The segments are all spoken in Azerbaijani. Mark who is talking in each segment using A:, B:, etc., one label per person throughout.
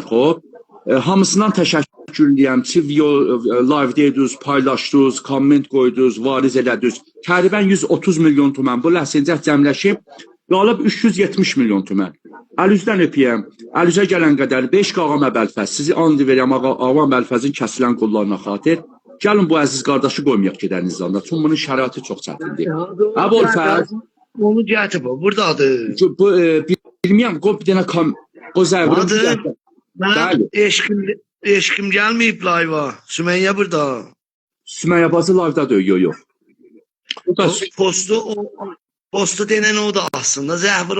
A: Xoş. Hamısından təşəkkürlüyəm ki, live dediniz, paylaşdınız, komment qoydunuz, variz elədiniz. Təqribən 130 milyon tümən bu ləhsəcə cəmləşib, qalıb 370 milyon tümən. Əlüzdən öpəyəm. Əlüzə gələn qədər 5 Ağam Əbəlfəz. Sizi and verirəm Ağam Əbəlfəzin kəsilən qollarına xatir. Gəlin bu əziz qardaşı qoymayaq gedənizdən. Çünki bunun şəraiti çox çətindir. Əbəlfəz.
B: Onu gətir bu, buradadır.
A: Bilməyəm, qoy bir dənə o zəvrim.
B: Mən eşkim gəlməyib live-a. Sümeyyə burada.
A: Sümeyyə bazı live-dadır, yox.
B: Postu denən o da aslında. Zəhvir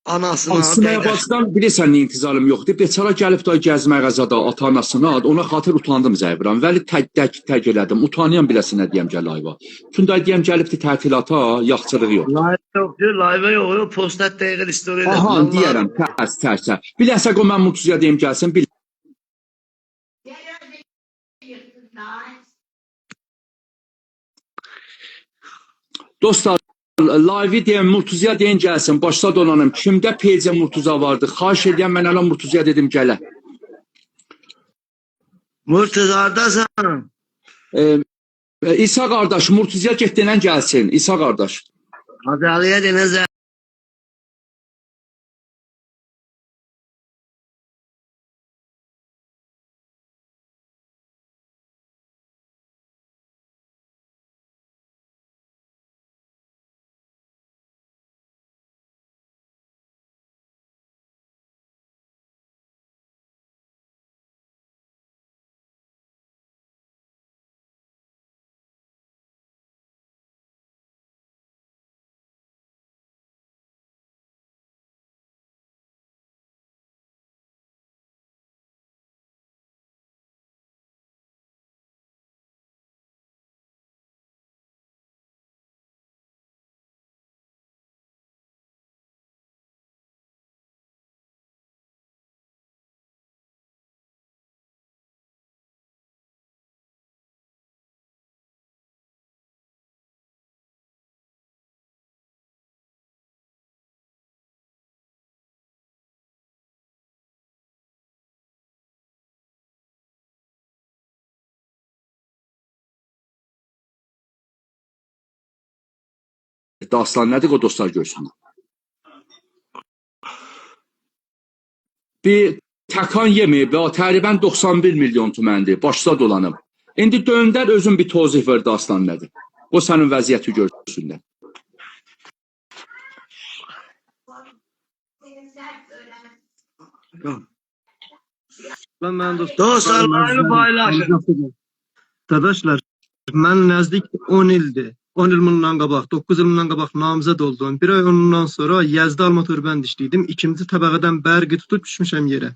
B: anasına.
A: Sümeyyə bazıdan bilirsən niyə intizarım yoxdur. Beçara gəlib da gəzmək qəzada ata-anasına, ona xatır utandım Zəhviran. Vəli tək elədim. Utanıyan biləsinə deyəm gəl live-a. Çünki deyəm gəlibdi tətilata, yaxçılığı yox.
B: Live-a yox, postət dəqiqəl istoriya.
A: Aha, deyərəm, tərs. Biləsə qoy mən Murtuzuya deyim gəlsin. Dostlar, live deyəm, Murtuzuya deyin gəlsin, başda donanım. Kimdə peycə Murtuza vardı? Xahiş edirəm, mən elə Murtuzuya dedim gələ.
B: Murtuzardasan.
A: İsa qardaş, Murtuzuya getdinən gəlsin, İsa qardaş.
B: Adalıya denə
A: Dastan nədir o dostlar görsünlər. Bir təkan yemi və təqribən 91 milyon tüməndir, başda dolanıb. İndi döndər özün bir tozih ver Dastan nədir. O sənin vəziyyəti görsünlər.
B: Dostlar, live paylaşın.
C: Dadaşlar, mən nəzdik 10 ildir. 10 il bundan qabaq, 9 il bundan qabaq namizəd oldum. Bir ay ondan sonra Yazda Almatörbənd işləydim. İkinci təbəqədən bərqi tutub düşmüşəm yerə.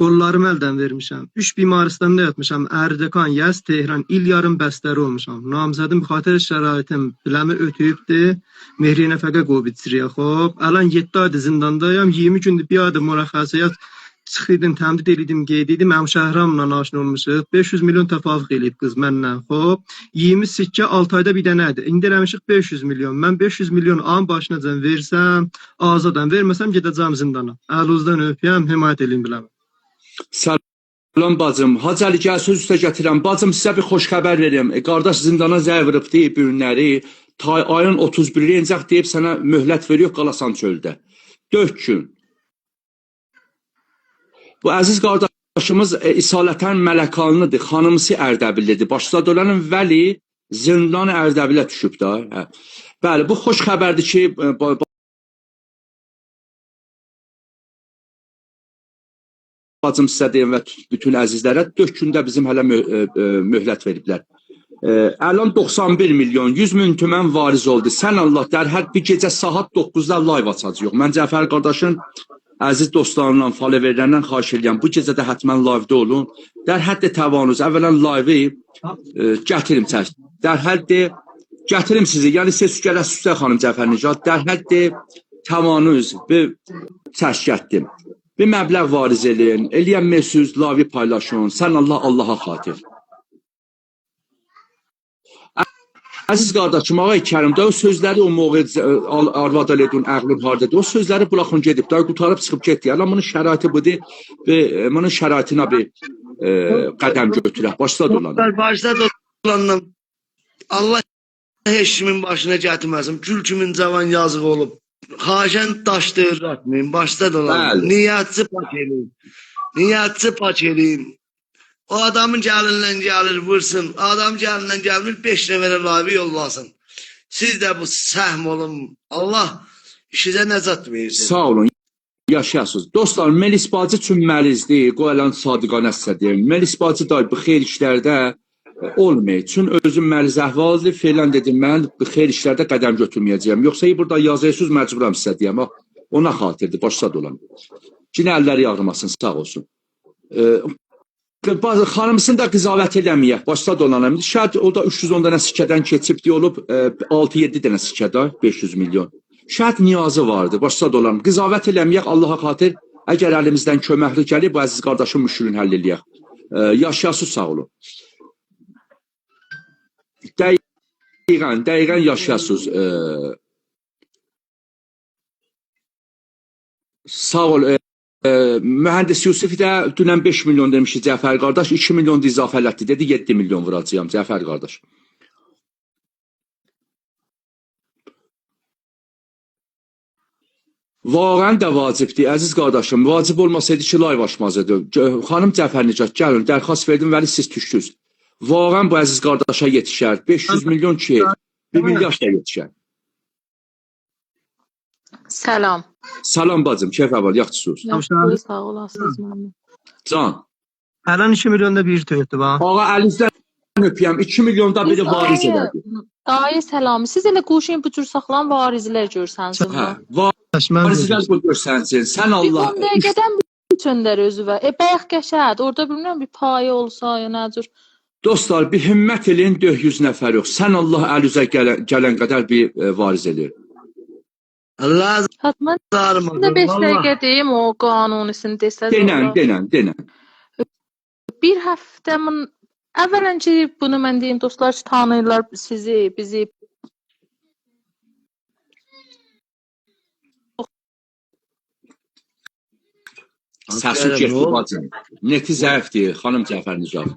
C: Qollarımı əldən vermişəm. 3 bimaristanda yatmışam. Erdekan, Yaz, Tehran, il yarım bəstəri olmuşam. Namizədim xatir şəraitim biləmi ötüyübdir. Mehri nəfəqə qoyub içiriyə. Xob, ələn 7 aydır zindandayım. 20 gündür bir aydır mürəxxəsiyyət çıxıydım, təmdid edidim, qeydiydim. Həmşəhramla naşın olmuşuq. 500 milyon təfavüq eləyib qız mənlə. Xob, 20 sikkə 6 ayda bir dənədir. İndi eləmişik 500 milyon. Mən 500 milyon an başına can versəm, azadan verməsəm gedəcəm zindana. Əluzdan öpəyəm, himayət eləyim biləməm.
A: Salam bacım, Hacəli gəl söz üstə gətirəm. Bacım sizə bir xoş xəbər verim. Qardaş zindana zəvribdi bu günləri. Ayın 31-i incaq deyib sənə möhlət veriyor, qalasan çöldə. 4 gün. Bu əziz qardaşımız İsalətən Mələkanlıdır, xanımsı Ərdəbillidir. Başda dolanın Vəli zindan Ərdəbilə düşüb da. Bəli, bu xoş xəbərdir ki, bacım sizə deyim və bütün əzizlərə 4 gündə bizim hələ möhlət veriblər. Əlan 91 milyon, 100 min tümən variz oldu. Sən Allah dərhəl bir gecə saat 9-da live açacaq. Mən Cəfər qardaşın əziz dostlarımla, faloverlərlə xahiş edirəm. Bu gecə də hətmən live-də olun. Dərhəl də təvanüz. Əvvələn live-i gətirim çək. Dərhəl də gətirim sizi. Yəni siz gələsiz xanım Cəfər Nicat. Dərhəl də təvanüz bir çək getdim. Bir məbləğ variz eləyin. Eləyən mesuz, live paylaşın. Sən Allah, Allaha xatir. Əziz qardaşım, Ağay Kərim də o sözləri o moğil arvad elədin, əqlin hardadır. O sözləri buraxın gedib, da qutarıb çıxıb getdi. Allah bunun şəraiti budur və bunun şəraitinə bir qədəm götürək. Başda dolanım.
B: Başda dolanım. Allah heç kimin başına gətirməsin. Gül kimin cavan yazıq olub. Xaşən daş döyürətməyin. Başda dolanım. Niyyətçi pak eləyin. Niyyətçi pak eləyin. O adamın gəlindən gəlir, vursun. Adam gəlindən gəlmir, 5 nəfərə lavi yollasın. Siz də bu səhm olun. Allah işinizə nəcat versin.
A: Sağ olun. Yaşayasınız. Dostlar, Melis bacı üçün məlizdir. Qoyulan sadiqanə sizə deyim. Melis bacı da bu xeyir işlərdə olmayı üçün özüm məliz əhvalıdır. Filan dedim, mən bu xeyir işlərdə qədəm götürməyəcəyəm. Yoxsa burada yazırsınız, məcburam sizə deyəm. Ona xatirdir, başsa dolan. Cinə əlləri yağırmasın, sağ olsun. Xanımsın da qızavət eləməyək, başda dolanam. Şəhət o da 310 dənə sikədən keçib deyə olub 6-7 dənə sikədə 500 milyon. Şəhət niyazı vardı, başda dolanam. Qızavət eləməyək, Allaha xatir, əgər əlimizdən köməkli gəlir, bu əziz qardaşın müşkülünü həll eləyək. Yaşayasız, sağ olun. Dəqiqən yaşayasız. Sağ ol. Mühəndis Yusuf də dünən 5 milyon demişdi Cəfər qardaş, 2 milyon da izafələtdi, dedi 7 milyon vuracağım Cəfər qardaş. Vaqən də vacibdir, əziz qardaşım, vacib olmasaydı ki, live açmazdı. Xanım Cəfər Nicat, gəlin, dərxas verdim, vəli siz tüşdünüz. Vaqən bu əziz qardaşa yetişər, 500 milyon ki, 1 milyar da yetişər.
D: Selam.
A: Salam bacım, keyf əvvəl, yaxşısınız.
D: Yaxşı, sağ olasınız mənim.
A: Can.
C: Hələn 2 milyonda bir töyürdü bax.
A: Ağa əlinizdən öpəyəm, 2 milyonda biri variz elədi.
D: Dayı selamı. Siz elə qoşun bu cür saxlan varizlər görsənsiniz.
A: Hə, varizlər bu görsənsin. Sən Allah.
D: Bir 10 dəqiqədən bütünlər özü və. Bayaq qəşəd, orada bilmirəm bir payı olsa ya nə cür.
A: Dostlar, bir himmət eləyin, 400 nəfər yox. Sən Allah əl-üzə gələn qədər bir variz eləyir.
B: Allah
D: Hatman
B: zarıma.
D: da 5 dəqiqə deyim o qanunisini desə.
A: Denən.
D: Bir həftəmin əvvələnci bunu mən deyim dostlar tanıyırlar sizi, bizi.
A: Səsi getdi bacım. Neti zəifdir, xanım Cəfər Nicat.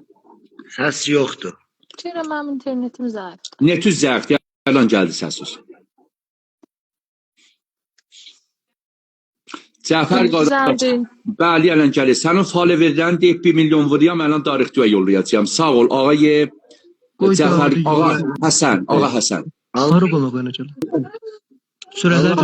B: Səs yoxdur.
D: Çərə mənim internetim zəif.
A: Neti zəifdir, yalan gəldi səsiz. Cəfər qardaş, bəli, ələn gəlir. Sənin followerlərin deyib 1 milyon vuruyam, ələn Darıqdıya yollayacağım. Sağ ol, ağay Cəfər, ağa Həsən.
C: Arı qonaq oynayacaq. Sürələr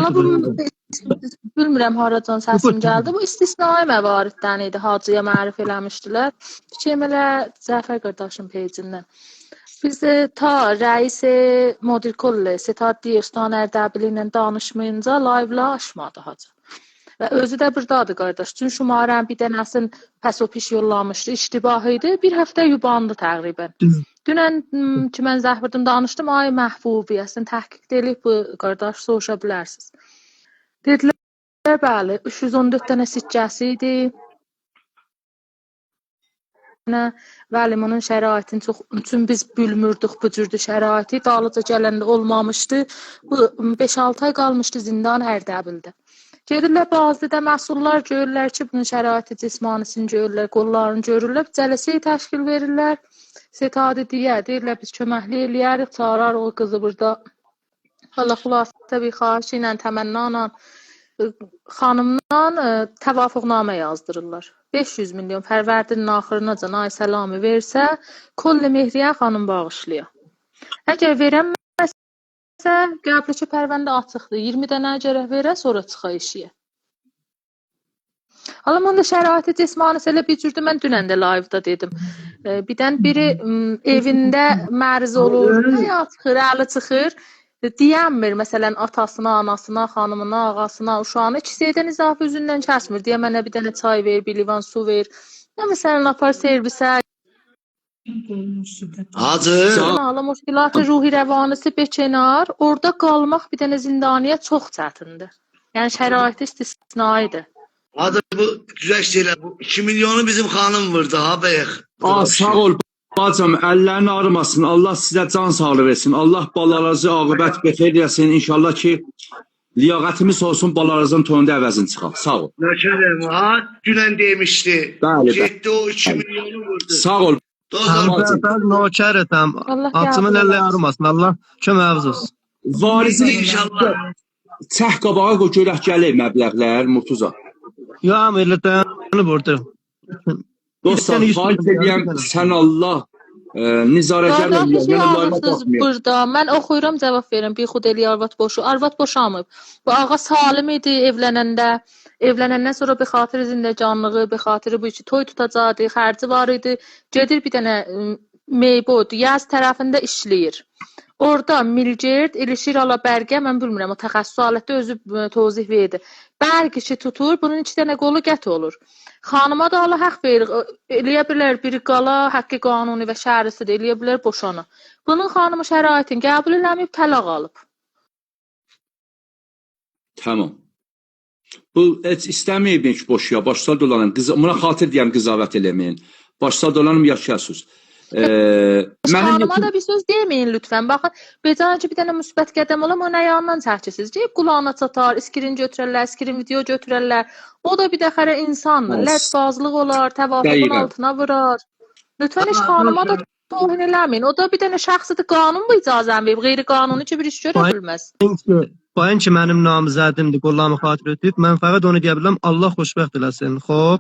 D: Bilmirəm haradan səsim gəldi. Bu istisnai məvariddən idi. Hacıya mərif eləmişdilər. Kiçəmələ Cəfər qardaşın peycindən. Biz ta rəis Modir Kolli, Setad Diyostan Ərdəbili ilə danışmayınca live-la açmadı hacı. Və özü də buradadır qardaş. Çünki şumarən bir dənəsin pəs o piş yollamışdı. İştibah idi. Bir həftə yubandı təqribən. Dünən ki mən zəhvırdım danışdım. Ay məhbubi, əslən təhqiq edilib bu qardaş soruşa bilərsiniz. Dedilər bəli, 314 dənə siccəsi idi. Vəlimonun şəraitini çox üçün biz bilmirdik bu cürdü şəraiti. Dağlıca gələndə olmamışdı. Bu 5-6 ay qalmışdı zindan Ərdəbildə. Gedirlər bazı da məsullar görürlər ki, bunun şəraiti cismanisini görürlər, qollarını görürlər, cələsəyə təşkil verirlər. Setadi deyirlər, biz köməkli eləyərik, çağırar o qızı burada. Allah xülasə bir xahiş ilə, təmənnanla, xanımdan təvafuqnamə yazdırırlar. 500 milyon fərvərdinin axırınacan ay səlamı versə, Kolli Mehriyə xanım bağışlıyor. Əgər verəmməsə, qəbləki pərvəndə açıqdır. 20 dənə gərək verə, sonra çıxa işiyə. Alamanda şəraiti cismanisi elə bir cürdür, mən dünən də live-da dedim. Birdən biri evində mərz olur, ya çıxır, əli çıxır, deyənmir, məsələn, atasına, anasına, xanımına, ağasına, uşağına, ikisindən izafə üzündən kəsmir. Deyə mənə bir dənə çay ver, bir livan su ver. Ya məsələn, apar servisə.
B: Hacı.
D: Hala müşkilat-ı ruhi rəvanisi beçənar, orada qalmaq bir dənə zindaniyə çox çətindir. Yəni şəraiti istisnaidir.
B: Hacı bu güzel şeyler. Bu 2 milyonu bizim hanım vurdu ha beyek.
A: Sağ ol bacım, əllərini ağrımasın. Allah sizə can sağlığı versin. Allah balalarınızı aqibət bexeyr eləsin. İnşallah ki, liyaqətimiz olsun, balalarınızın toyunda əvəzin çıxar. Sağ ol.
B: Nökərim, ha dünən demişdi.
A: Bəli, bəli.
B: Getdi o 2 milyonu vurdu.
A: Sağ ol.
B: Dozan
A: bacım.
C: Ben nöker etem.
D: Allah
C: Atımın
D: yardım
C: elle
D: eləsin.
C: yarmasın. Allah köməyiniz olsun.
A: Varizini
B: inşallah.
A: çəh qabağa qoy görək gəlir məbləğlər Murtuza.
C: Ya millətəni vurdu.
A: Dostlar,
C: Bir dənə
A: xahiş
C: yüz
A: edirəm,
C: milyon.
A: sən Allah nizarəgər
D: Qardaş, bir
A: olmayan,
D: şey
A: yəni layla
D: yazırsınız
A: baxmayın.
D: burada. Mən oxuyuram, cavab verin. Bir xud eli arvad boşu. Arvad boşamıb. Bu ağa salim idi evlənəndə. Evlənəndən sonra bir xatir zindecanlığı, bir xatiri bu içi toy tutacaktı, xərci var idi. Gedir bir dənə meybod, yaz tərəfində işləyir. Orada milgerd, ilişir ala bərgə, mən bilmirəm, o təxəssüs alətdə özü tozih verdi. Bərg işi tutur, bunun 2 dənə qolu qət olur. Xanıma da Allah haqq verir. Eləyə bilər biri qala, haqqı qanuni və şərisidir, eləyə bilər boşanı. Bunun xanımı şəraitin qəbul eləməyib, tələq alıb.
A: Tamam. Bu heç istəməyib ki, boşuya, başlar dolanın. Buna xatir deyəm, qızavət eləməyin. Başlar dolanım, yaşayasınız.
D: Xanıma da bir söz deməyin lütfən. Baxın, becanə ki, bir dənə müsbət qədəm olam, o nə yandan çəkəsiniz? Deyib, qulağına çatar, iskirin götürərlər, iskirin video götürərlər. O da bir də xərə insandır. Lətbazlıq olar, təvafukun altına vurar. Lütfən heç xanıma da tohin eləməyin. O da bir dənə şəxsidir, qanun bu icazən verib. Qeyri-qanuni ki, bir iş görə bilməz.
C: Bayın ki mənim namizədimdir, qollarımı xatir ötüb. Mən fəqət onu deyə biləm, Allah xoşbəxt eləsin. Xoş.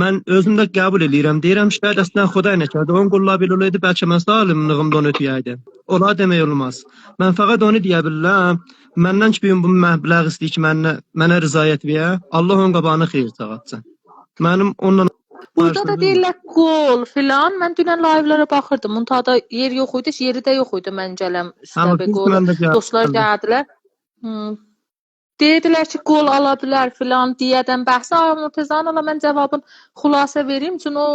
C: Mən özüm də qəbul edirəm. Deyirəm şayət əslən Xuday nəkərdi. Onun qolları belə olaydı, bəlkə mən zalimlığımda onu ötüyəydim. Ola demək olmaz. Mən fəqət onu deyə biləm. Məndən ki bu məbləğ istəyir ki, mənə rızayət verə. Allah onun qabağını xeyir çağatsın. Mənim ondan
D: Burada da deyirlər qol filan. Mən dünən live-lara baxırdım. Muntada yer yox idi, yeri də yox idi mən gələm üstə və qol. Dostlar gəldilər. Dedilər ki, qol ala bilər filan deyədən bəhsə Murtuzan ala mən cavabın xülasə vereyim üçün o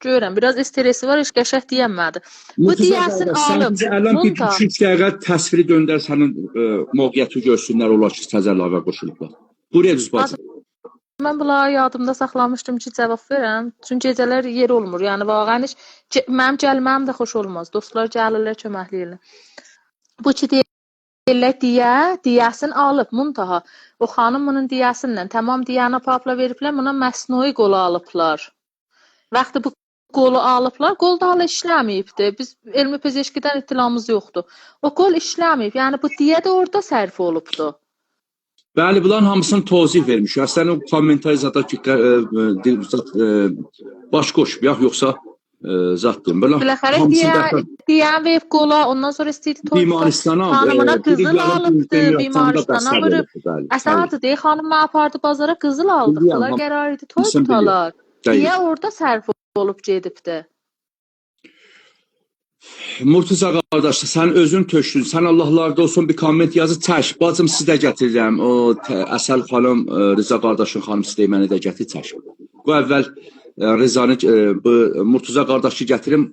D: görürəm. Biraz stresi var, heç qəşəng deyəmədi. Bu deyəsin alıb.
A: Sən bir 3 dəqiqə təsviri döndər sənin mövqeyi görsünlər olar ki, təzə lavə qoşulublar. Buraya düz bacım.
D: Mən bunları yadımda saxlamışdım ki, cavab verəm. Çünki gecələr yer olmur. Yəni vaqəən heç mənim gəlməm də xoş olmaz. Dostlar gəlirlər, köməkləyirlər. Bu ki diyəsin alıb muntaha. O xanım bunun diyəsindən tamam diyəni papla veriblər, buna məsnui qolu alıblar. Vaxtı bu qolu alıblar, qol da hala işləməyibdi. Biz elmi pezeşkidən ittilamımız yoxdur. O qol işləməyib. Yəni bu diyə də orada sərf olubdu.
A: Bəli, bunların hamısını tozih vermiş. Əslən o kommentariyyada ki, baş qoşmayaq, yoxsa zatdım.
D: Biləxərə deyən verib qola, ondan sonra istəyirdi toyda.
A: Bimaristana
D: xanımına qızıl alıbdı, bimaristana vurub. Əsən adı deyil, xanım mən apardı bazara qızıl aldıq. Bunlar qərar idi, toy tutalar. Niyə orada sərf olub gedibdi?
A: Murtuza qardaş, sən özün tökdün. Sən Allahlarda olsun bir komment yazı çək. Bacım sizə gətirirəm. O Əsəl xanım, Rıza qardaşın xanım sizə mənə də gətir çək. Bu əvvəl Rızanı bu Murtuza qardaşı gətirim,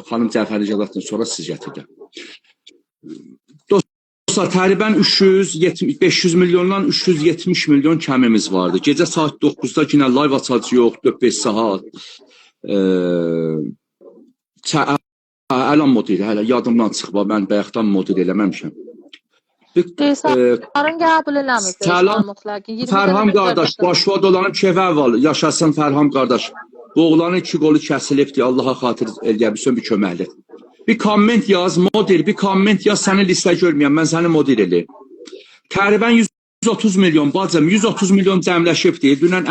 A: xanım Cəfəri Cəlatdan sonra siz gətirdim. Dostlar, təqribən 500 milyondan 370 milyon kəmimiz vardı. Gecə saat 9-da yenə live açacağıq, 4-5 saat. Əlan model, hələ yadımdan çıxma, mən bayaqdan model eləməmişəm.
D: Sarın qəbul eləmir.
A: Səlam, Fərham qardaş, başvad olanım kevə var, yaşasın Fərham qardaş. Bu oğlanın 2 qolu kəsilibdir, Allaha xatir eləyəbilsin bir köməklik. Bir komment yaz, model, bir komment yaz, səni listə görməyəm, mən səni model eləyim. Təqribən 130 milyon, bacım, 130 milyon cəmləşibdir, dünən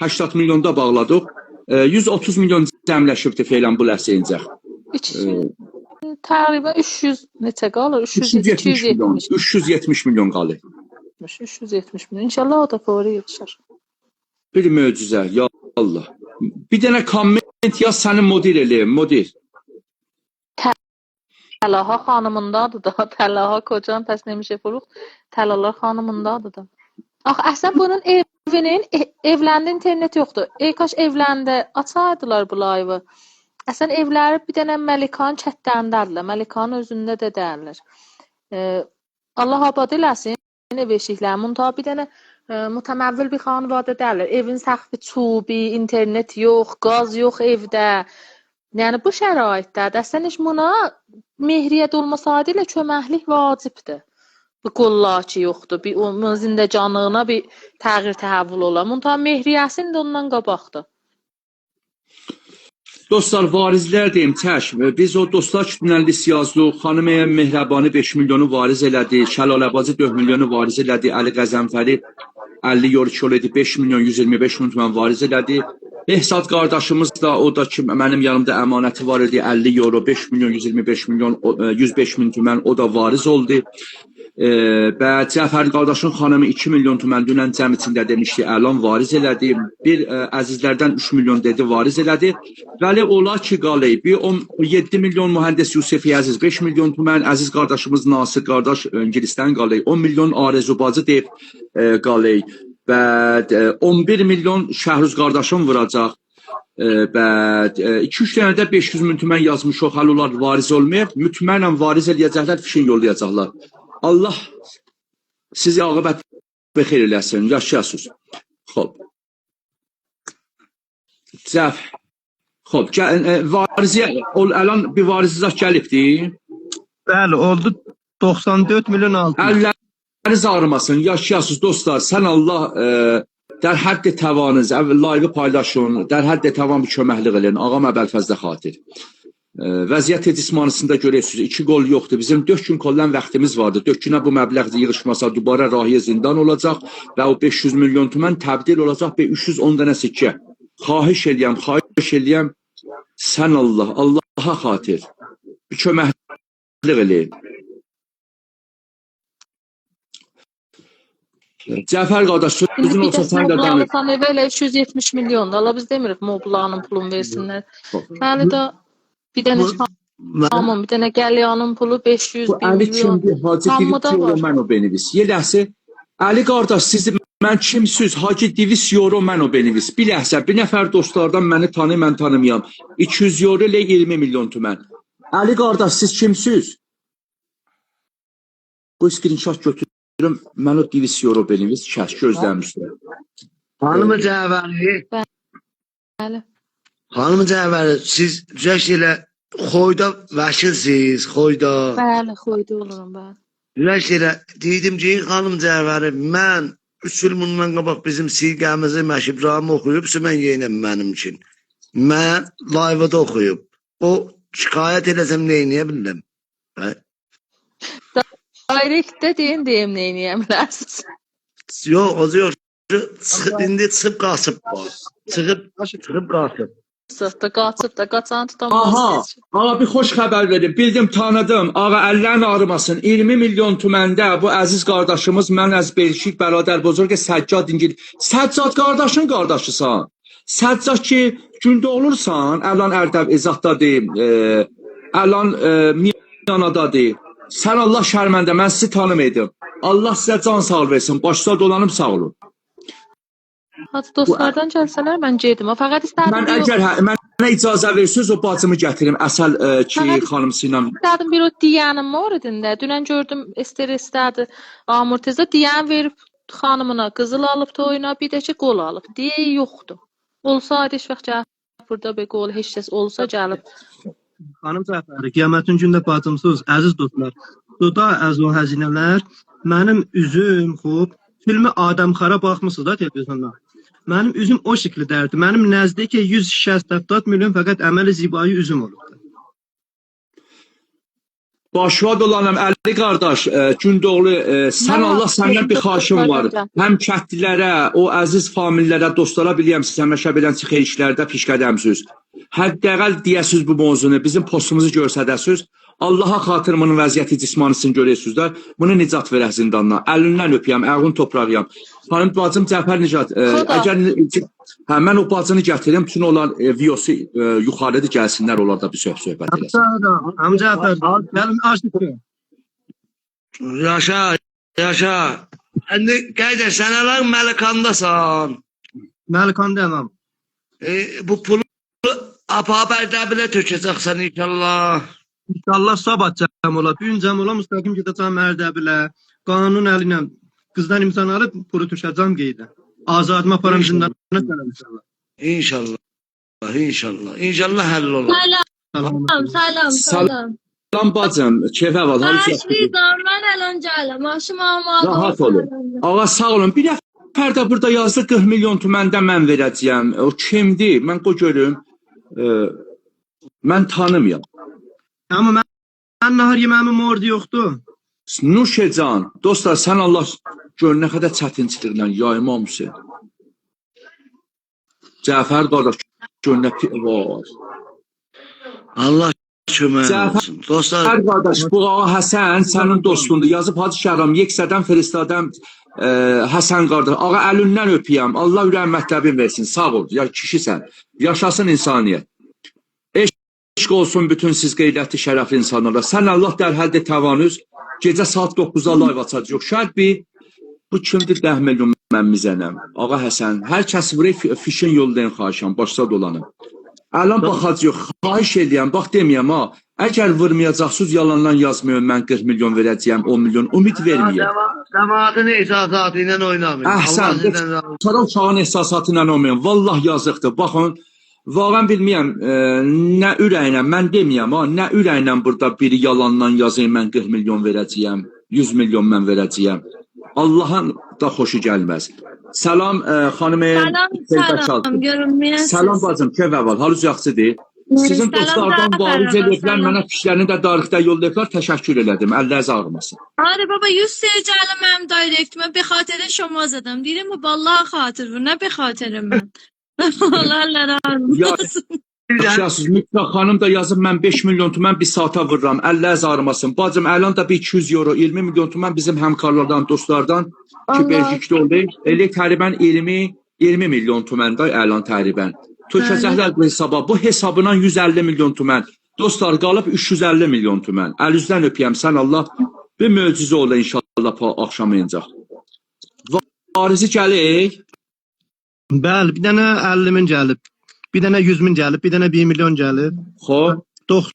A: 50-80 milyonda bağladıq. 130 milyon cəmləşibdir feylən bu ləhsəyincək.
D: Təqribən 300 neçə qalır?
A: 370 milyon qalır.
D: 370 milyon. İnşallah o da fori yığışır.
A: Bir möcüzə, ya Allah. Bir dənə komment yaz, səni model eləyim, model.
D: Təlaha xanımındadır da. Təlaha kocan pəs nemişə fuluq. Təlalar xanımındadır da. Ax, əsən bunun evinin, evləndə internet yoxdur. Kaş evləndə açaydılar bu live-ı. Əsən evləri bir dənə Məlikanın çətdəndədirlər. Məlikanın özündə də dərlər. Allah abad eləsin ev eşikləri. Muntaha bir dənə mütəməvvil bir xanvadə dərlər. Evin səqfi çubi, internet yox, qaz yox evdə. Yəni bu şəraitdə əslən heç buna mehriyyət olmasaydı ilə köməklik vacibdir. Bu qollaçı yoxdur. Bir onun zindəcanlığına bir təğyir təhəvvül ola. Munta mehriyyəsin də ondan qabaqdır.
A: Dostlar, varizlər deyim, çəşm. Biz o dostlar kütünəlli siyazlıq, xanımə Mehrəbani 5 milyonu variz elədi, Şəlaləbacı 4 milyonu variz elədi, Əli Qəzənfəri 50 euro kilo idi, 5 milyon 125 min tümən variz elədi. Ehsad qardaşımız da, o da ki, mənim yanımda əmanəti var idi, 50 euro, 5 milyon 125 milyon, 105 min tümən, o da variz oldu. Və Cəfər qardaşın xanımı 2 milyon tümən dünən cəm içində demişdi, əlan variz elədi. Bir əzizlərdən 3 milyon dedi, variz elədi. Vəli ola ki, qalay, bir 7 milyon mühəndis Yusefi Əziz, 5 milyon tümən əziz qardaşımız Nasir qardaş İngilisdən qalay, 10 milyon Arzu bacı deyib qalay və 11 milyon Şəhruz qardaşım vuracaq. Və 2-3 dənə də 500 min tümən yazmış o, hələ onlar variz olmayıb, mütmənlə variz eləyəcəklər, fişin yollayacaqlar. Allah sizi aqibət bexeyr eləsin, yaşayasınız. Xob. Cəf. Xob, varizə, əlan bir varizizat gəlibdir.
C: Bəli, oldu 94 milyon 600.
A: Əlləriniz ağrımasın, yaşayasınız dostlar. Sən Allah dər həddi təvanız, live paylaşın, dər həddi təvan bir köməklik eləyin. Ağam Əbəlfəzlə xatir. Vəziyyət cismanisində görürsünüz, 2 qol yoxdur. Bizim 4 gün kollan vaxtımız vardı. 4 günə bu məbləğ yığışmasa dubara rahiyə zindan olacaq və o 500 milyon tümən təbdil olacaq və 310 dənə sikkə. Xahiş eləyəm, sən Allah, Allaha xatir bir köməklik eləyin. Cəfər qardaş, sözün olsa sən də danış.
D: Belə 370 milyon da, Allah biz demirik Moblanın pulunu versinlər. Hələ də bir dənə tamam, bir dənə Gəlyanın pulu 500 bin milyon.
A: Hacı euro mən o benivis. Yeləsi, Əli qardaş, siz mən kimsiz? Hacı Divis euro mən o benivis. Bir ləhsə, bir nəfər dostlardan məni tanı, mən tanımayam. 200 euro ilə 20 milyon tümən. Əli qardaş, siz kimsiz? Bu screenshot götürürüm, mən o Divis euro benivis kəs gözləmişdim.
B: Hanımı Cəvəri?
D: Bəli.
B: Hanım Cəvəri, siz rəş elə xoyda vəkilsiz, xoyda.
D: Bəli, xoyda olurum bəli.
B: Rəş elə, deydim ki, xanım Cəvəri, mən 3 il bundan qabaq bizim siqəmizi Məşib İbrahim oxuyub, mən yenəm mənim üçün. Mən live-da oxuyub. O şikayət eləsəm neyniyə bildim.
D: Direktdə deyim neyniyə bilərsiniz.
B: Yox, o yox. İndi çıxıb qaçıb. Çıxıb qaçıb.
D: Qaçıb da, qaçanı tutamazsınız.
A: Aha, ağa bir xoş xəbər verim. Bildim, tanıdım. Ağa, əllərin ağrımasın. 20 milyon tüməndə bu əziz qardaşımız, mən əz Belşik, bəradər bozorq, Səccad İngil. Səccad qardaşın qardaşısan. Səccad ki, gündə olursan, əlan Ərdəb izahdadır, əlan Miyanadadır. Sən Allah şərməndə, mən sizi tanımaydım. Allah sizə can sağ versin. Başda dolanım, sağ olun.
D: Hadi dostlardan gəlsələr mən gedim. Fəqət istədim.
A: Mən əgər mənə icazə verirsiniz, o bacımı gətirim. Əsəl ki, xanımsıyla.
D: İstədim bir o diyanım var idində. Dünən gördüm, Ester istədi. Amortiza diyan verib xanımına, qızıl alıb toyuna, bir də ki, qol alıb. Deyə yoxdur. Olsaydı heç vaxt gəlib burada bir qol, heç kəs olsa gəlib.
C: Xanım Cəfəri, qiyamətin gündə bacımsınız, əziz dostlar. Suda az o həzinələr, mənim üzüm, xob, filmi Adəmxara baxmısınız da televizyonda. Mənim üzüm o şəkildərdi. Mənim nəzdəki 160-70 milyon fəqət əməli zibayı üzüm olubdu.
A: Başvad olanım, Əli qardaş, Gündoğlu, sən Allah səndən bir xaşım var. Həm kətlilərə, o əziz famillərə, dostlara biləyəm, siz həməşə bilən xeyir işlərdə pişkədəmsiniz. Həddəqəl deyəsiniz bu mövzunu, bizim postumuzu görsədəsiniz. Allaha xatırımın vəziyyəti cismanisini görürsünüz də, bunu nicat verək zindanına. Əlindən öpəyəm, əğun toprağıyam. Xanım bacım Cəfər Nicat, əgər mən o bacını gətirim, bütün olan videosu yuxarıda gəlsinlər, onlar da bir söhbət eləsin.
C: Amca Cəfər, gəlin aşıqdır.
B: Yaşa. İndi qayda sənələr Məlikandasan.
C: Məlikandayam.
B: Bu pulu apabərdə bilə tökəcəksən inşallah.
C: İnşallah sabah cəm ola, gün cəm ola, müstəqim gedəcəm Ərdəbilə, qanun əlinə qızdan imzan alıb pulu tökəcəm qeydə. Azadımı aparam zindana sənəm inşallah.
B: İnşallah. inşallah. İnşallah həll olar.
C: Salam.
A: Salam bacım, keyfə var.
E: Başlayacağım, mən ələn gələm. Maşım almadım.
A: Rahat olun. Ağa sağ olun. Bir nəfər də burada yazdı 40 milyon tüməndə mən verəcəyəm. O kimdir? Mən qoy görüm. Mən tanımıyorum.
C: Amma mən nahar yeməyimin orada yoxdur.
A: Nuşecan, dostlar sən Allah gör nə qədər çətinçiliklə yaymamısın. Cəfər qardaş gör nə var.
B: Allah kömək
A: Cəfər
B: olsun. Dostlar,
A: qardaş bu ağa Həsən sənin dostundur. Yazıb Hacı Şəhram yeksədən firistadəm Həsən qardaş. Ağa əlindən öpəyəm. Allah ürək mətləbin versin. Sağ ol. Ya kişisən. Yaşasın insaniyyət. Eşq olsun bütün siz qeyrətli şərəfli insanlara. Sən Allah dərhəldə təvanüz. Gecə saat 9-da live açacaq. Şərt bir bu kimdir 10 milyon mən mizənəm. Ağa Həsən, hər kəs buraya fişin yollayın xahişəm, başda dolanın. Əlan baxacaq, xahiş edirəm, bax deməyəm ha. Əgər vurmayacaqsınız, yalandan yazmayın, mən 40 milyon verəcəyəm, 10 milyon, ümid verməyəm.
B: cəmaatın ehsasatı ilə oynamayın.
A: Əhsən,
B: Allah sizdən razı olsun.
A: sonra uşağın ehsasatı ilə olmayın. Vallah yazıqdır, baxın. Vağən bilməyəm, nə ürəklə, mən deməyəm ha, nə ürəklə burada biri yalandan yazayım, mən 40 milyon verəcəyəm, 100 milyon mən verəcəyəm. Allah'ın da xoşu gəlməz. Salam xanım.
E: Salam, görünməyəsiniz.
A: Salam bacım, kevə var, halınız yaxşıdır. Sizin dostlardan variz ediblər, mənə fişlərini də darıqda yollayıblar, təşəkkür elədim, əlləriniz ağrımasın.
E: آره بابا 100 سرجل من دایرکت من به خاطر شما زدم دیدیم والله خاطر نه به خاطر من والله
A: Ya, Yaşasız, Mütləq xanım da yazıb, mən 5 milyon tümən bir saata vururam, əlləriniz ağrımasın. Bacım, əlan da bir 200 euro, 20 milyon tümən bizim həmkarlardan, dostlardan ki, Belgikdə oldu. Elə təribən 20 milyon tümən də əlan təribən. Tökəcəklər bu hesaba, bu hesabına 150 milyon tümən. Dostlar, qalıb 350 milyon tümən. Əlüzdən öpəyəm, sən Allah bir möcüzə ola inşallah axşamayıncaq. Varizi gəlik.
C: Bəli, bir dənə 50 min gəlib. Bir dənə 100 min gəlib, bir dənə 1 milyon gəlib.
A: Xoş.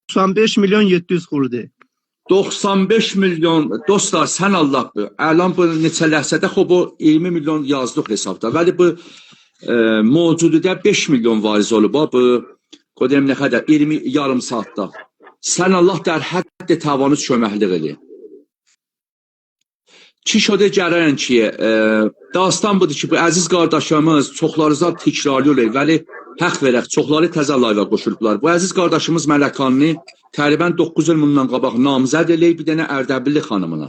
C: 95 milyon 700 xurdi.
A: 95 milyon dostlar sən Allah əlan bu neçə ləhsədə xo bu 20 milyon yazdıq hesabda. Vəli bu mövcududə 5 milyon variz olub bu qodem nə qədər 20 yarım saatda. Sən Allah dər hədd təvanüz köməklik elə. Çi şodə gələn ki, dastan budur ki, bu əziz qardaşımız çoxlarınıza təkrarlıyor, vəli haqq verək, çoxları təzə layva qoşulublar. Bu əziz qardaşımız Mələkanlı təqribən 9 il bundan qabaq namizəd eləyib bir dənə Ərdəbilli xanımına.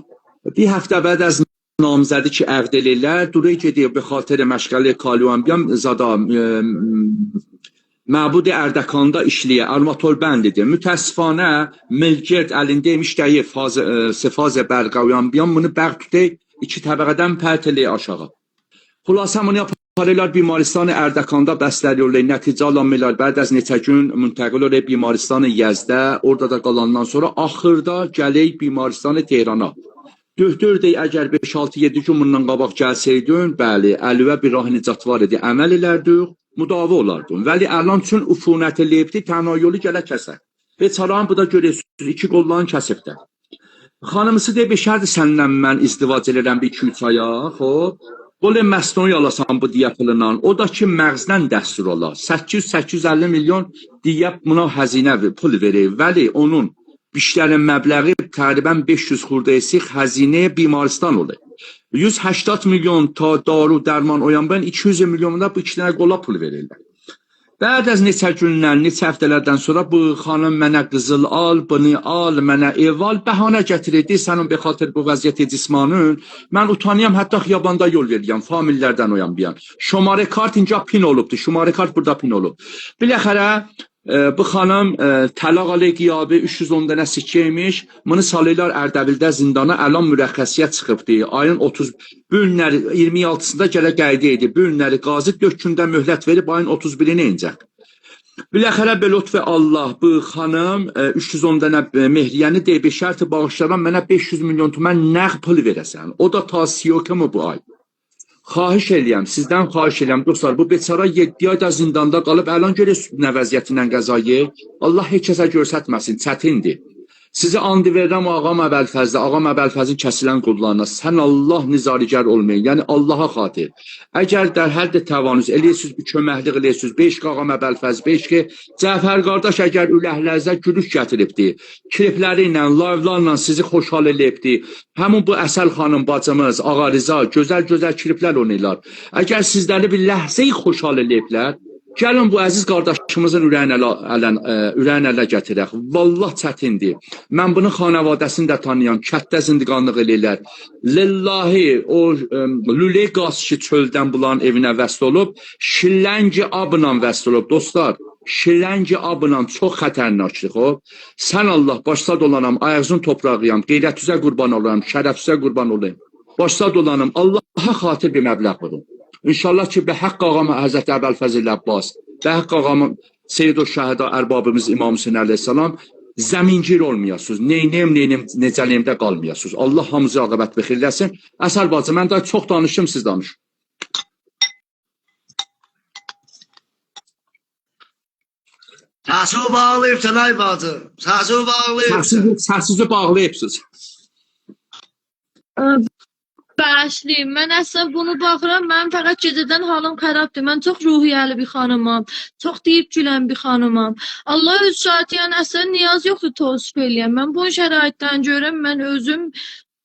A: Bir həftə bəd az namizədi ki, əqd eləyirlər, duraya gedir, be xatir məşğəli kaluambiyam zada Məbud Ərdəkanda işləyə, armator bəndidir. Mütəssifanə, Milgert əlindəymiş dəyi sifazə bərqavyambiyam bunu bəq tutək, 2 təbəqədən pərt eləyə aşağı. Xülasə bunu yaparlar bimaristan Ərdəkanda bəstəliyorlar, nəticə alanmırlar, bəd az neçə gün müntəqil olur bimaristan Yəzdə, orada da qalandan sonra axırda gələk bimaristan Tehrana. Döhtür deyək, əgər 5-6-7 gün bundan qabaq gəlsəydin, bəli, əlivə bir rah nicat var idi, əməl elərdik, müdavə olardın. Vəli əlan üçün ufunət eləyibdi, tənha yolu gələ kəsək. Və çarağın bu da görürsünüz, 2 qollarını kəsibdə. Xanımısı deyib, şərdir səndən mən izdivac elərəm bir 2-3 aya, xob. Böyle məsnuni alasan bu diyə pulundan, o da ki məğzdən dəstur olar. 800-850 milyon diyə buna həzinə pul verir. Vəli onun bişlərin məbləği təqribən 500 xurdayısıq həzinəyə bimaristan olur. 180 milyon ta daru dərman oyanban 200 milyonda bu 2 dənə qola pul verirlər. Bəd az neçə gündən, neçə həftələrdən sonra bu xanım mənə qızıl al, bunu al, mənə ev al, bəhanə gətirirdi. Sənin bir xatir bu vəziyyəti cismanın. Mən utanıyam, hətta xiyabanda yol verirəm, famillərdən oyanbiyəm. Şomarə kart inca pin olubdu, şomarə kart burada pin olub. Biləxərə, bu xanım tələq alə qiyabı 310 dənə sikkəymiş. Bunu salıylar Ərdəbildə zindana əlan mürəxxəsiyyət çıxıbdı. Ayın 30 günləri 26-sında gələ qayda idi. Bu günləri qazi 4 gündə möhlət verib ayın 31-nə incək. Biləxərə belot və Allah bu xanım 310 dənə mehriyəni deyib şərti bağışlaran mənə 500 milyon tümən nəğd pul verəsən. O da tasiyoka mı bu ay? Xahiş eləyəm, sizdən xahiş eləyəm dostlar, bu beçara 7 ayda zindanda qalıb əlan görür nə vəziyyətindən qəzayı. Allah heç kəsə görsətməsin, çətindir. Sizi and verirəm Ağam Əbəlfəzdə, Ağam Əbəlfəzin kəsilən qullarına, sən Allah nizarigər olmayın, yəni Allaha xatir. Əgər də hər də təvanüz eləyirsiniz, bir köməklik eləyirsiniz, beş Ağam Əbəlfəz, beş ki, Cəfər qardaş əgər üləhlərinizə gülük gətiribdi, klipləri ilə, live'larla sizi xoşhal eləyibdi, həmin bu Əsəl xanım bacımız, Ağa Rıza, gözəl-gözəl kliplər oynayırlar. Əgər sizləri bir ləhzəyi xoşhal eləyiblər, gəlin bu əziz qardaşımızın ürəyin ələ gətirək. Vallah çətindir. Mən bunun xanavadəsini də tanıyan, kətdə zindiqanlıq eləyirlər. Lillahi, o lüle qaz ki çöldən bulan evinə vəsl olub, şilləngi abla vəsl olub. Dostlar, şilləngi abla çox xətərnakdır. Sən Allah, başda dolanam, ayağızın toprağıyam, qeyrətüzə qurban olayım, şərəfüzə qurban olayım. Başda dolanım, Allaha xatir bir məbləğ vurun. İnşallah ki, bəhəqq ağam Həzrət Əbəlfəzil Əbbas, bəhəqq ağam Seyyid-ül Şəhədə ərbabımız İmam Hüseyin əleyhissalam zəmingir olmayasınız, neynəyim, necəliyimdə qalmayasınız. Allah hamıza aqibət bixirləsin. Əsəl bacı, mən də çox danışım, siz danış.
B: Səsi bağlayıbsan ay bacı, səsi bağlayıbsan.
A: Səsizi bağlayıbsınız.
E: Bəşliyim, mən əslən bunu baxıram, mən fəqət gecədən halım xərabdır, mən çox ruhiyyəli bir xanımam, çox deyib gülən bir xanımam. Allah öz şahidi, yəni əslən niyaz yoxdur təvəssüf eləyəm, mən bu şəraitdən görəm, mən özüm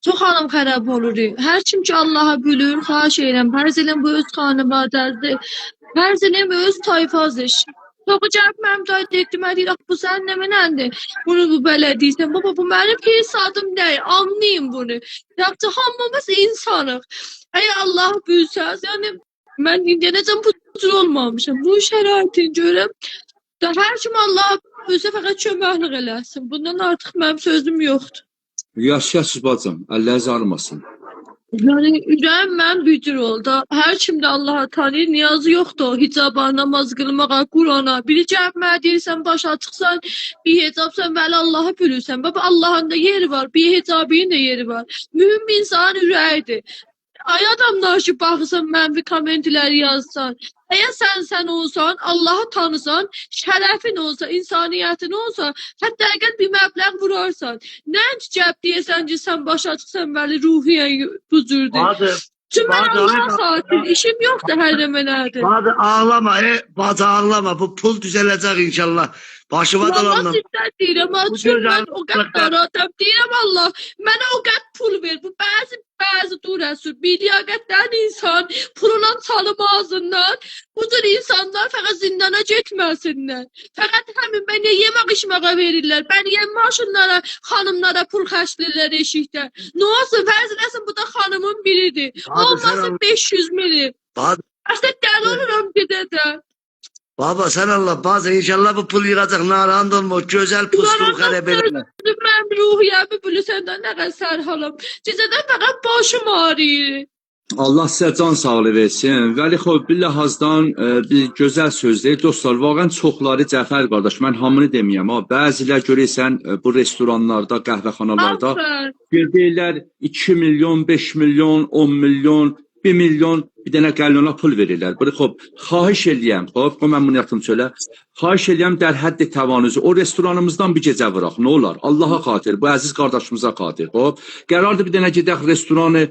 E: çox halım xərab olur. Hər kim ki Allah'a bülür, xahiş edirəm, fərz eləm bu öz xanımadədir, fərz eləm öz tayfazdır. Topu cəb mənim dayı deyirdim, deyirək, bu sən nə mənəndir, bunu bu belə deyirsən, baba bu mənim hesadım deyil, anlayın bunu. Yaxşı, hamımız insanıq. Əgər Allah büyüsəz, yəni mən indiyənəcəm bu cür olmamışım, bu şəraitin görəm, hər kim Allah büyüsə fəqət köməklik eləsin, bundan artıq mənim sözüm yoxdur.
A: Yaşasız bacım, əlləriz armasın.
E: Yani ürəyim mən büyüdür oldu. Hər kimdə Allah'a tanıyır, niyazı yoxdur. Hicaba, namaz qılmağa, Qurana. Biri cəhb mənə deyirsən, başa çıxsan, bir hicabsan, bəli Allah'ı bülürsən. Baba Allah'ın da yeri var, bir hicabinin de yeri var. Mühüm bir insanın ürəyidir. Ay adamlar ki, baxırsan, mənfi kommentləri yazsan. Əgər sən olsan, Allah'ı tanısan, şərəfin olsa, insaniyyətin olsa, hətta əgər bir məbləğ vurarsan, nə cəb deyəsən ki, sən başa çıxsan, bəli ruhiyyən bu cürdür. Çünki mən Allah'a xatir, işim yoxdur hər nəmələrdir.
B: Bacı ağlama, bacı ağlama, bu pul düzələcək inşallah. Başıma dolandım.
E: Vallahi sizdən deyirəm, çünki mən o qədər adam deyirəm Allah, mənə o qədər pul ver. Bu bəzi durəsur, bir liyaqətdən insan puluna çalım ağzından, bu cür insanlar fəqət zindana getməsinlər. Fəqət həmin mənə yemək içməyə verirlər, mənə maşınlara, xanımlara pul xərcləyirlər eşikdə. Nə olsun, fərz eləsin, bu da xanımın biridir. Olmasın 500 mini. Aslında dəli olurum gedədə.
B: Baba sen Allah bazı inşallah bu pul yığacaq, narahat olma, gözəl puslu xərəb eləmə.
E: Mən ruhiyyəmi bilsəndən nə qədər sərhalım. Gecədən fəqət başım ağrıyır.
A: Allah sizə can sağlığı versin. Vəli xov, bilhazdan bir gözəl sözdür. Dostlar, vaqən çoxları Cəfər qardaş, mən hamını deməyəm, bəzilər görürsən bu restoranlarda, qəhvəxanalarda deyirlər 2 milyon, 5 milyon, 10 milyon, 1 milyon bir dənə qəlyona pul verirlər. Bunu xahiş eləyəm, mən bunu yatım söylə. Xahiş eləyəm dər həddi təvanüzü. O restoranımızdan bir gecə vıraq, nə olar? Allaha xatir, bu əziz qardaşımıza xatir. Qərardır bir dənə gedək restoranı,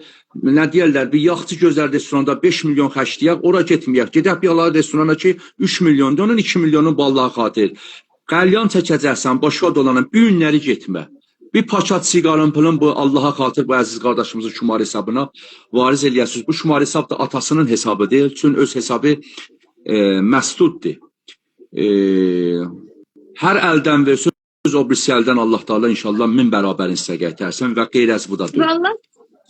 A: nə deyərlər, bir yaxçı gözəl restoranda 5 milyon xərcləyək, ora getməyək. Gedək bir Allah restorana ki 3 milyondur, onun 2 milyonu bu Allaha xatir. Qəlyan çəkəcəksən, başqa dolanın, bir günləri getmə. Bir paçat siqarın pulun bu Allaha xatir bu əziz qardaşımızın şumar hesabına variz eləyəsiniz. Bu şumar hesab da atasının hesabı deyil. Çünki öz hesabı məsduddur. Hər əldən versin, o birisi əldən Allah Teala inşallah min bərabərin sizə qaytarsın və qeyrəz bu da dur.
E: Vallahi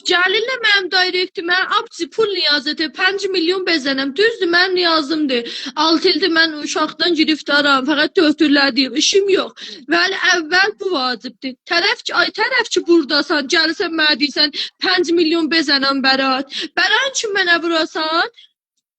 E: Cəlillə mənim direktimə abci pul niyazəti 5 milyon bezənəm. Düzdür, mən niyazımdır. 6 ildir mən uşaqdan giriftaram. Fəqət dötürlədiyim işim yox. Vəli əvvəl bu vacibdir. Tərəf ki buradasan, gəlsən mənə deyirsən 5 milyon bezənəm bərat. Bəran üçün mənə vurasan,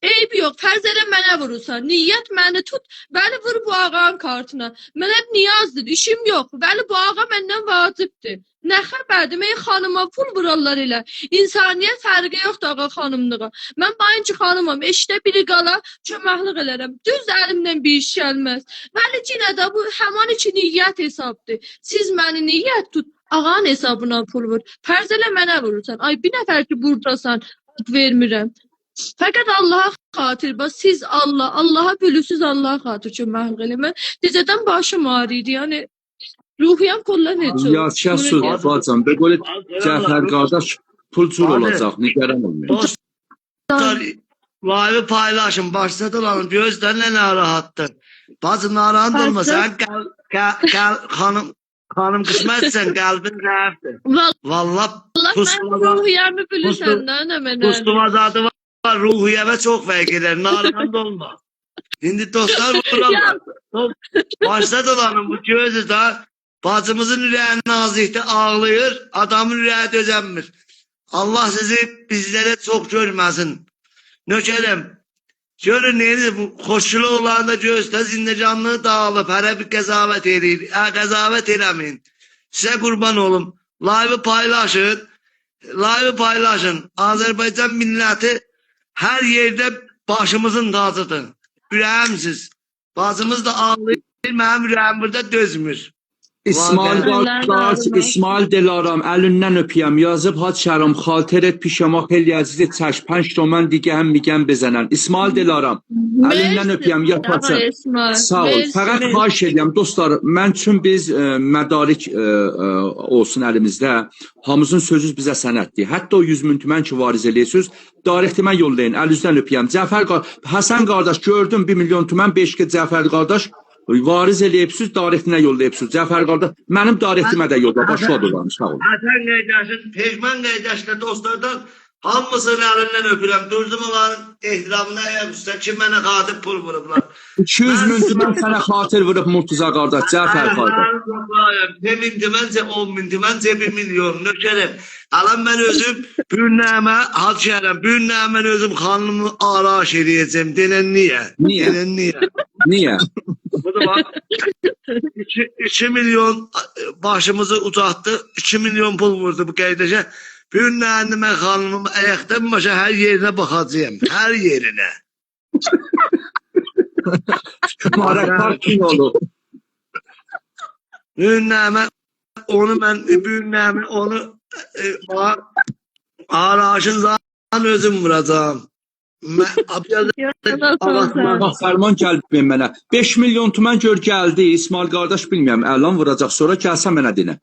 E: Eybi yox, fərz elə mənə vurursan. Niyyət məni tut, məni vur bu ağanın kartına. Mənə niyazdır, işim yox. Bəli, bu ağa məndən vacibdir. Nə xəbərdir? Mən xanıma pul vurarlar elə. İnsaniyyət fərqi yoxdur ağa xanımlığa. Mən bayıncı xanımam, eşdə biri qala köməklik elərəm. Düz əlimdən bir iş gəlməz. Bəli, yenə də bu həman iki niyyət hesabdır. Siz məni niyyət tut, ağanın hesabına pul vur. Fərz elə mənə vurursan. Ay, bir nəfər ki burdasan, ad vermirəm. Fəqət Allaha xatir, bax siz Allaha bölüsüz Allaha xatir köməklik eləmə. Gecədən başım ağrıydı, yəni ruhiyəm kolla necə olur?
A: Yaşa söz bacım. Böyle Cəfər qardaş pulcur olacaq, nigaran olmayın.
B: Dostlar, live paylaşın, başladı lan. Gözdən nə narahattın. Bacım narahat olma, sen xanım qismətsən, qəlbin rəfdir. Vallahi
E: mən ruhiyəmi bilirsən də, nə mənə?
B: Pustumazadı var, ruhiyəmə çox fərq edər, narahat olma. Şimdi dostlar buralar. Başladı lan bu gözü də. Bacımızın ürəyi nazikdə ağlayır, adamın ürəyi dözənmir. Allah sizi bizlərə çox görməsin. Nökərim, görün neydi bu xoşçulu olanında gözdə zindecanlığı dağılıb, hərə bir qəzavət edir. Qəzavət eləməyin. Sizə qurban olum. Live paylaşın. Live paylaşın. Azərbaycan milləti hər yerdə başımızın tacıdır. Ürəyimsiz. Bacımız da ağlayır, mənim ürəyim burada dözmür.
A: İsmail qardaş, İsmail Delaram, əlindən öpəyəm. Yazıb haçarım, xatir et pişəma xeyli əzizi çək, 5 toman digən migən bezənən. İsmail Delaram, əlindən öpəyəm, yataçın. Sağ ol. Fəqət xahiş edirəm, dostlar, mən üçün biz mədarik olsun əlimizdə. Hamımızın sözü bizə sənətdir. Hətta o 100 min tümən ki variz eləyirsiniz, dirəktimə yollayın, əlinizdən öpəyəm. Cəfər qardaş, Həsən qardaş, gördüm 1 milyon tümən, 5 ki Cəfər qardaş, variz eləyibsiz, dairətinə yollayıbsınız. Cəfər qardaş, mənim dairətimə də yolla, başla dolanır, sağ olun.
B: Həsən qardaşın, Pejman qardaşla dostlardan hamısını əlindən öpürəm. Durdum onların ehtiramına ayak üstə ki, mənə xatib pul vurublar.
A: 200 min tümən sənə xatir vurub Murtuza qardaş, Cəfər qardaş.
B: 1000 tümən, 10 min tümən, 1 milyon, nökərim. Alam mən özüm bürnəmə, hal şəhərəm, bürnəmə mən özüm xanımı araş edəcəm. Denən niyə?
A: Niyə?
B: Denən niyə?
A: Niyə?
B: Bu da bak. 2 milyon başımızı uzattı. 2 milyon pul vurdu bu kardeşe. Bugün ben hanımım ayaktan başa her yerine bakacağım. Her yerine.
A: Maraklar kim olur?
B: Bugün onu araşın zaten özüm vuracağım.
A: Bax, Fərman gəlib mənə. 5 milyon tümən gör gəldi. İsmail qardaş bilmirəm, əlan vuracaq, sonra gəlsə mənə dinə.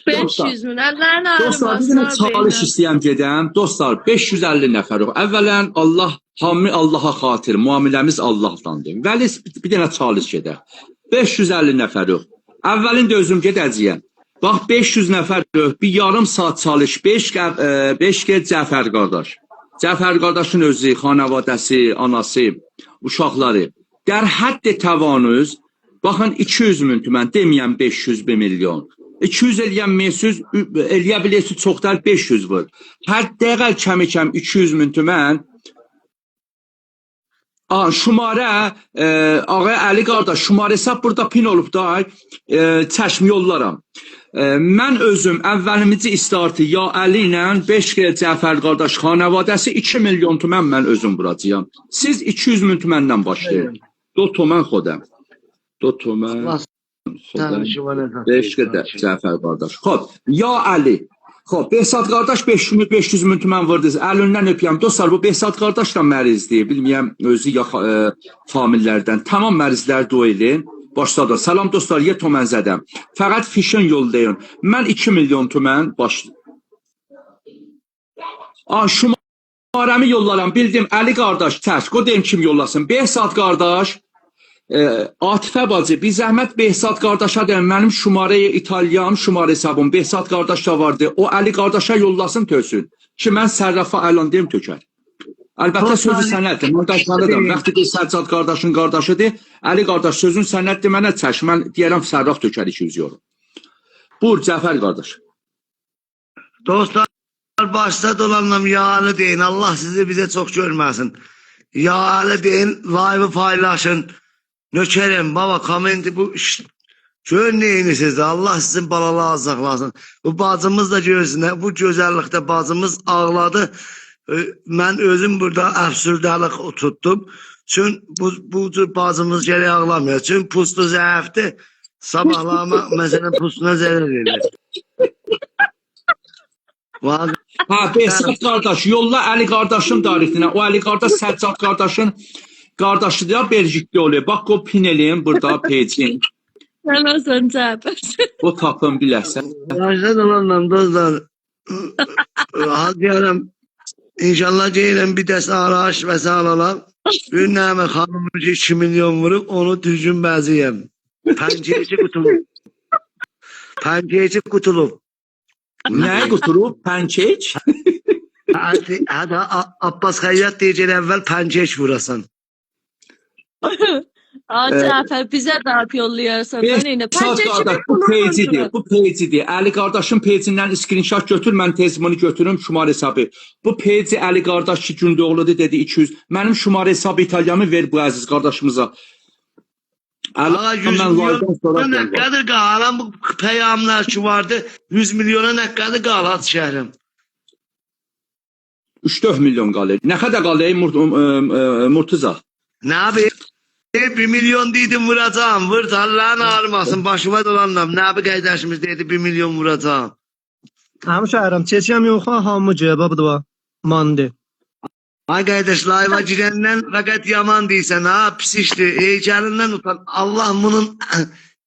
E: 500 min, əllərin
A: Dostlar, bir dənə çalış istəyəm gedəm. Dostlar, 550 nəfər yox. Əvvələn Allah, hamı Allaha xatir, muamiləmiz Allahdandır. Vəli bir dənə çalış gedək. 550 nəfər yox. Əvvəlin də özüm gedəcəyəm. Bax, 500 nəfər yox, bir yarım saat çalış. 5 get Cəfər qardaş. Cəfər qardaşın özü, xanavadəsi, anası, uşaqları. Dər hədd təvanüz, baxın 200 min tümən, deməyəm 500 milyon. 200 eləyən mesüz, eləyə bilirsiniz çoxlar 500 vur. Hər dəqiq kəmi-kəm 200 min tümən. Şumarə, ağa Əli qardaş, şumarə hesab burada pin olub da, çəşmi yollaram. Mən özüm əvvəlimici istartı ya Əli ilə 5 kere Cəfər qardaş xanavadəsi 2 milyon tümən mən özüm vuracağım. Siz 200 min tüməndən başlayın. Do tümən xodəm. Do tümən. 5 kere Cəfər qardaş. Xob, ya Əli. Xob, Behzad qardaş 500 min tümən vurdunuz. Əlindən öpəyəm. Dostlar, bu Behzad qardaş da mərizdir. Bilməyəm, özü famillərdən. Tamam mərizlər dua edin. Başladı. Salam dostlar, Yeto Mənzədəm. Fəqət fişin yollayın. Mən 2 milyon tümən başlayın. Şumarəmi yollaram. Bildim, Əli qardaş, tərs. O deyim kim yollasın. Behzad qardaş, Atifə bacı, bir zəhmət Behzad qardaşa deyim. Mənim şumarəyə İtalyam, şumarə hesabım. Behzad qardaş da vardı. O Əli qardaşa yollasın, töksün. Ki, mən sərrafa əlan deyim, tökər. Əlbəttə sözü sənətdir. Mən daşlarıdım. Vaxtı ki, Səccad qardaşın qardaşıdır. Əli qardaş sözün sənətdir, mənə çək. Mən deyərəm, sərraf tökər 200 euro. Buyur, Cəfər qardaş.
B: Dostlar, başda dolanım yağını deyin. Allah sizi bizə çox görməsin. Ya Ali deyin, live'ı paylaşın. Nökerim baba komenti bu görün neyiniz Allah sizin balalığa saklasın. Bu bacımız da görsün. Bu güzellikte bacımız ağladı. Ben özüm burada əfsürdəlik tuttum. Çünkü bu cür bacımız gerek ağlamıyor. Çünkü pustu zəifdir. Sabahlama mesela pustuna zarar verir.
A: Ha, Behzad qardaş, yolla Əli qardaşın tarixinə. O Əli qardaş Səccad qardaşın qardaşıdır, Belçikdə oluyor. Bax, o pin eləyim burada peycin.
E: Sen olsun Cafer.
A: O tapın bilərsən.
B: Yaşlı dolanlam dostlar. Hadi İnşallah gelin bir dəst araç və alalım. Bir nəmə xanımın 2 milyon vurup onu düzgün bəziyəm. Pəncəyici qutulub. Pəncəyici qutulub.
A: Nə quturub? Pancake?
B: Hadi Abbas Xəyyat deyəcək əvvəl pəncək vurasan.
E: Aa Cafer bize de yap yollayarsan. Yine.
A: Behzad qardaş, bu peycidir. Bu peycidir. Əli qardaşın peycindən screenshot götür, mən tez bunu götürüm, şumar hesabı. Bu peyci Əli qardaş ki, Gündoğlu'dur dedi 200. Mənim şumar hesabı İtalyanı ver bu əziz qardaşımıza.
B: Ağa 100 milyon nə qədər qalan bu peyamlar ki vardı. 100 milyona nə qədər qalat şəhrim.
A: 3-4 milyon qalır. Nə qədər qalır Murtuza?
B: Ne yapayım? 1 milyon dedim vuracağım. Vur Allah'ın ağrımasın. Başıma dolanlam. Ne yapayım kardeşimiz dedi 1 milyon vuracağım.
C: Həmişərim, çeçəm yox ha, hamı cevabı da mandi.
B: Ay kardeş live'a girenden fakat yaman değilsen ha pis işti. Heyecanından utan. Allah bunun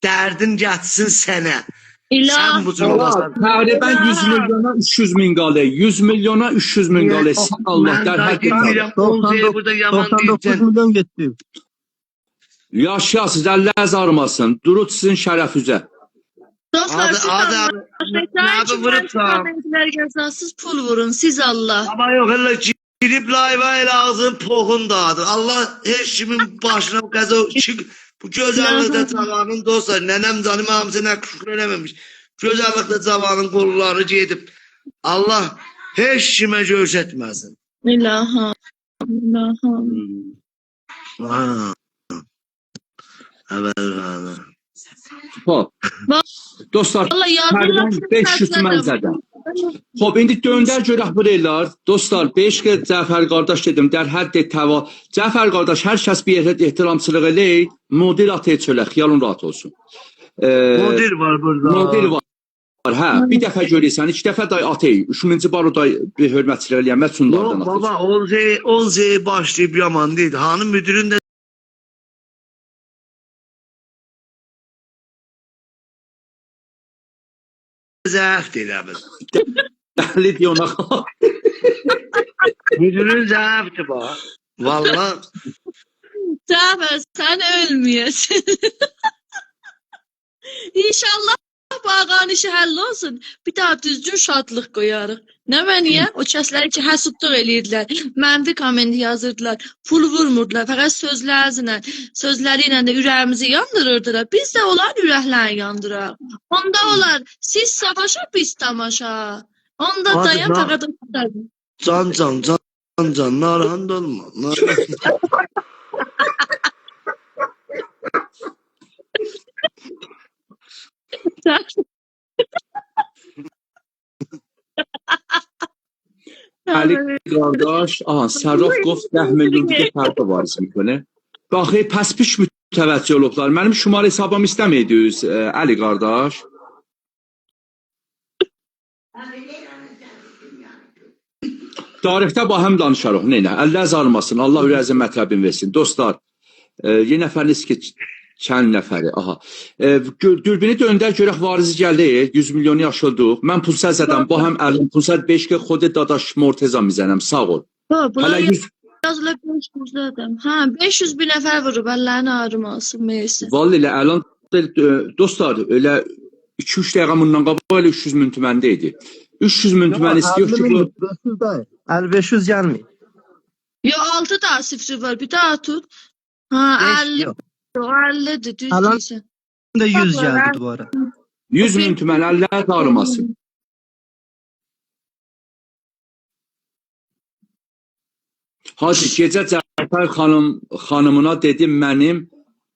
B: derdin yatsın sana. Sen bu cür olasan.
A: Təqribən 100 milyona 300 min qalır. 100 milyona 300 min qalır. Sən Allah dərhəq
B: bilmirəm.
C: 99 milyon getdi.
A: Yaşasız, əlləz armasın. Durut sizin şərəfinizə.
E: Dostlar siz
B: Hadi
E: Allah.
B: ne yapıp vurupsam.
E: Siz pul vurun siz Allah.
B: Ama yok hele girip live'a el ağzın pohun dağıdır. Allah her kimin başına bu kaza çık. Bu gözəllikdə cavanın dostlar, nənəm canım hamısına şükür eləməmiş. Gözəllikdə cavanın qolları gedib. Allah heç kimə göstərməsin.
E: İlahım. İlahım.
B: Ha. Evet.
A: Dostlar,
E: Vallahi
A: hərdən
E: yardımlar
A: 500 mənzədən. Xob, indi döndər görək buraylar. Dostlar, 5 kez Cəfər qardaş dedim, dərhəd de təva. Cəfər qardaş, hər kəs bir yerdə ehtiramçılıq eləyir. Model ataya çölək, xiyalın rahat olsun.
B: Model var burada.
A: Model var. Hə, bir dəfə görürsən, 2 dəfə day atay. 3-cü baroda bir hörmətçilik eləyən məsunlardan atay.
B: Baba, 10 Z başlayıb yaman deyil. Hanım müdürün də zəif deyil əbil.
A: Dəli deyə ona.
B: Müdürün zəifdir bax. Vallahi.
E: Cafer sen ölmeyesin. İnşallah bağın işi həll olsun. Bir daha düzgün şadlıq qoyarıq. Nə məniyə? O kəsləri ki, həsidlik eləyirdilər. Mənfi komment yazırdılar. Pul vurmurdular. Fəqət sözləri ilə də ürəyimizi yandırırdılar. Biz də onlar ürəklərini yandıraq. Onda olar. Siz savaşa, biz tamaşa. Onda
B: Hadi
E: dayan
B: lan.
E: fəqət
B: Can, narahat olma.
A: Əli qardaş, Sərraf Qof 10 milyon bir fərqi var izmikone. Baxı, pəs piş mütəvəccih olublar. Mənim şumar hesabım istəməydiniz, Əli qardaş. Tarixdə bahəm danışarıq, neynə? Əlləz armasın, Allah ürəyizə mətləbin versin. Dostlar, yeni nəfəriniz ki, çən nəfəri, aha. Dürbini döndər görək varizi gəldi, 100 milyonu yaşıldıq. Mən pulsəz zədəm, bahəm 50, pulsəz 5 ki, xodi dadaş morteza mizənəm, sağ ol.
E: Bunlar yazıla 500 adam. Ha, 500 bin nəfər vurub, əllərini ağrımasın, meysin.
A: Vallahi elə əlan, dostlar, elə 2-3 dəqiqə bundan qabaq elə 300 min tüməndə idi. 300 min tümən istiyor ki, bu...
C: 500 gelmiyor.
E: Yo 6 daha sıfırı var, bir daha tut. Ha, 50.
C: Yok.
E: 50'dir, düz
C: Alan-
E: deyirsən.
C: Da 100 geldi bu ara.
A: 100 min tümən əllər ağrımasın. Hacı, gecə Zəfər xanımına dedim mənim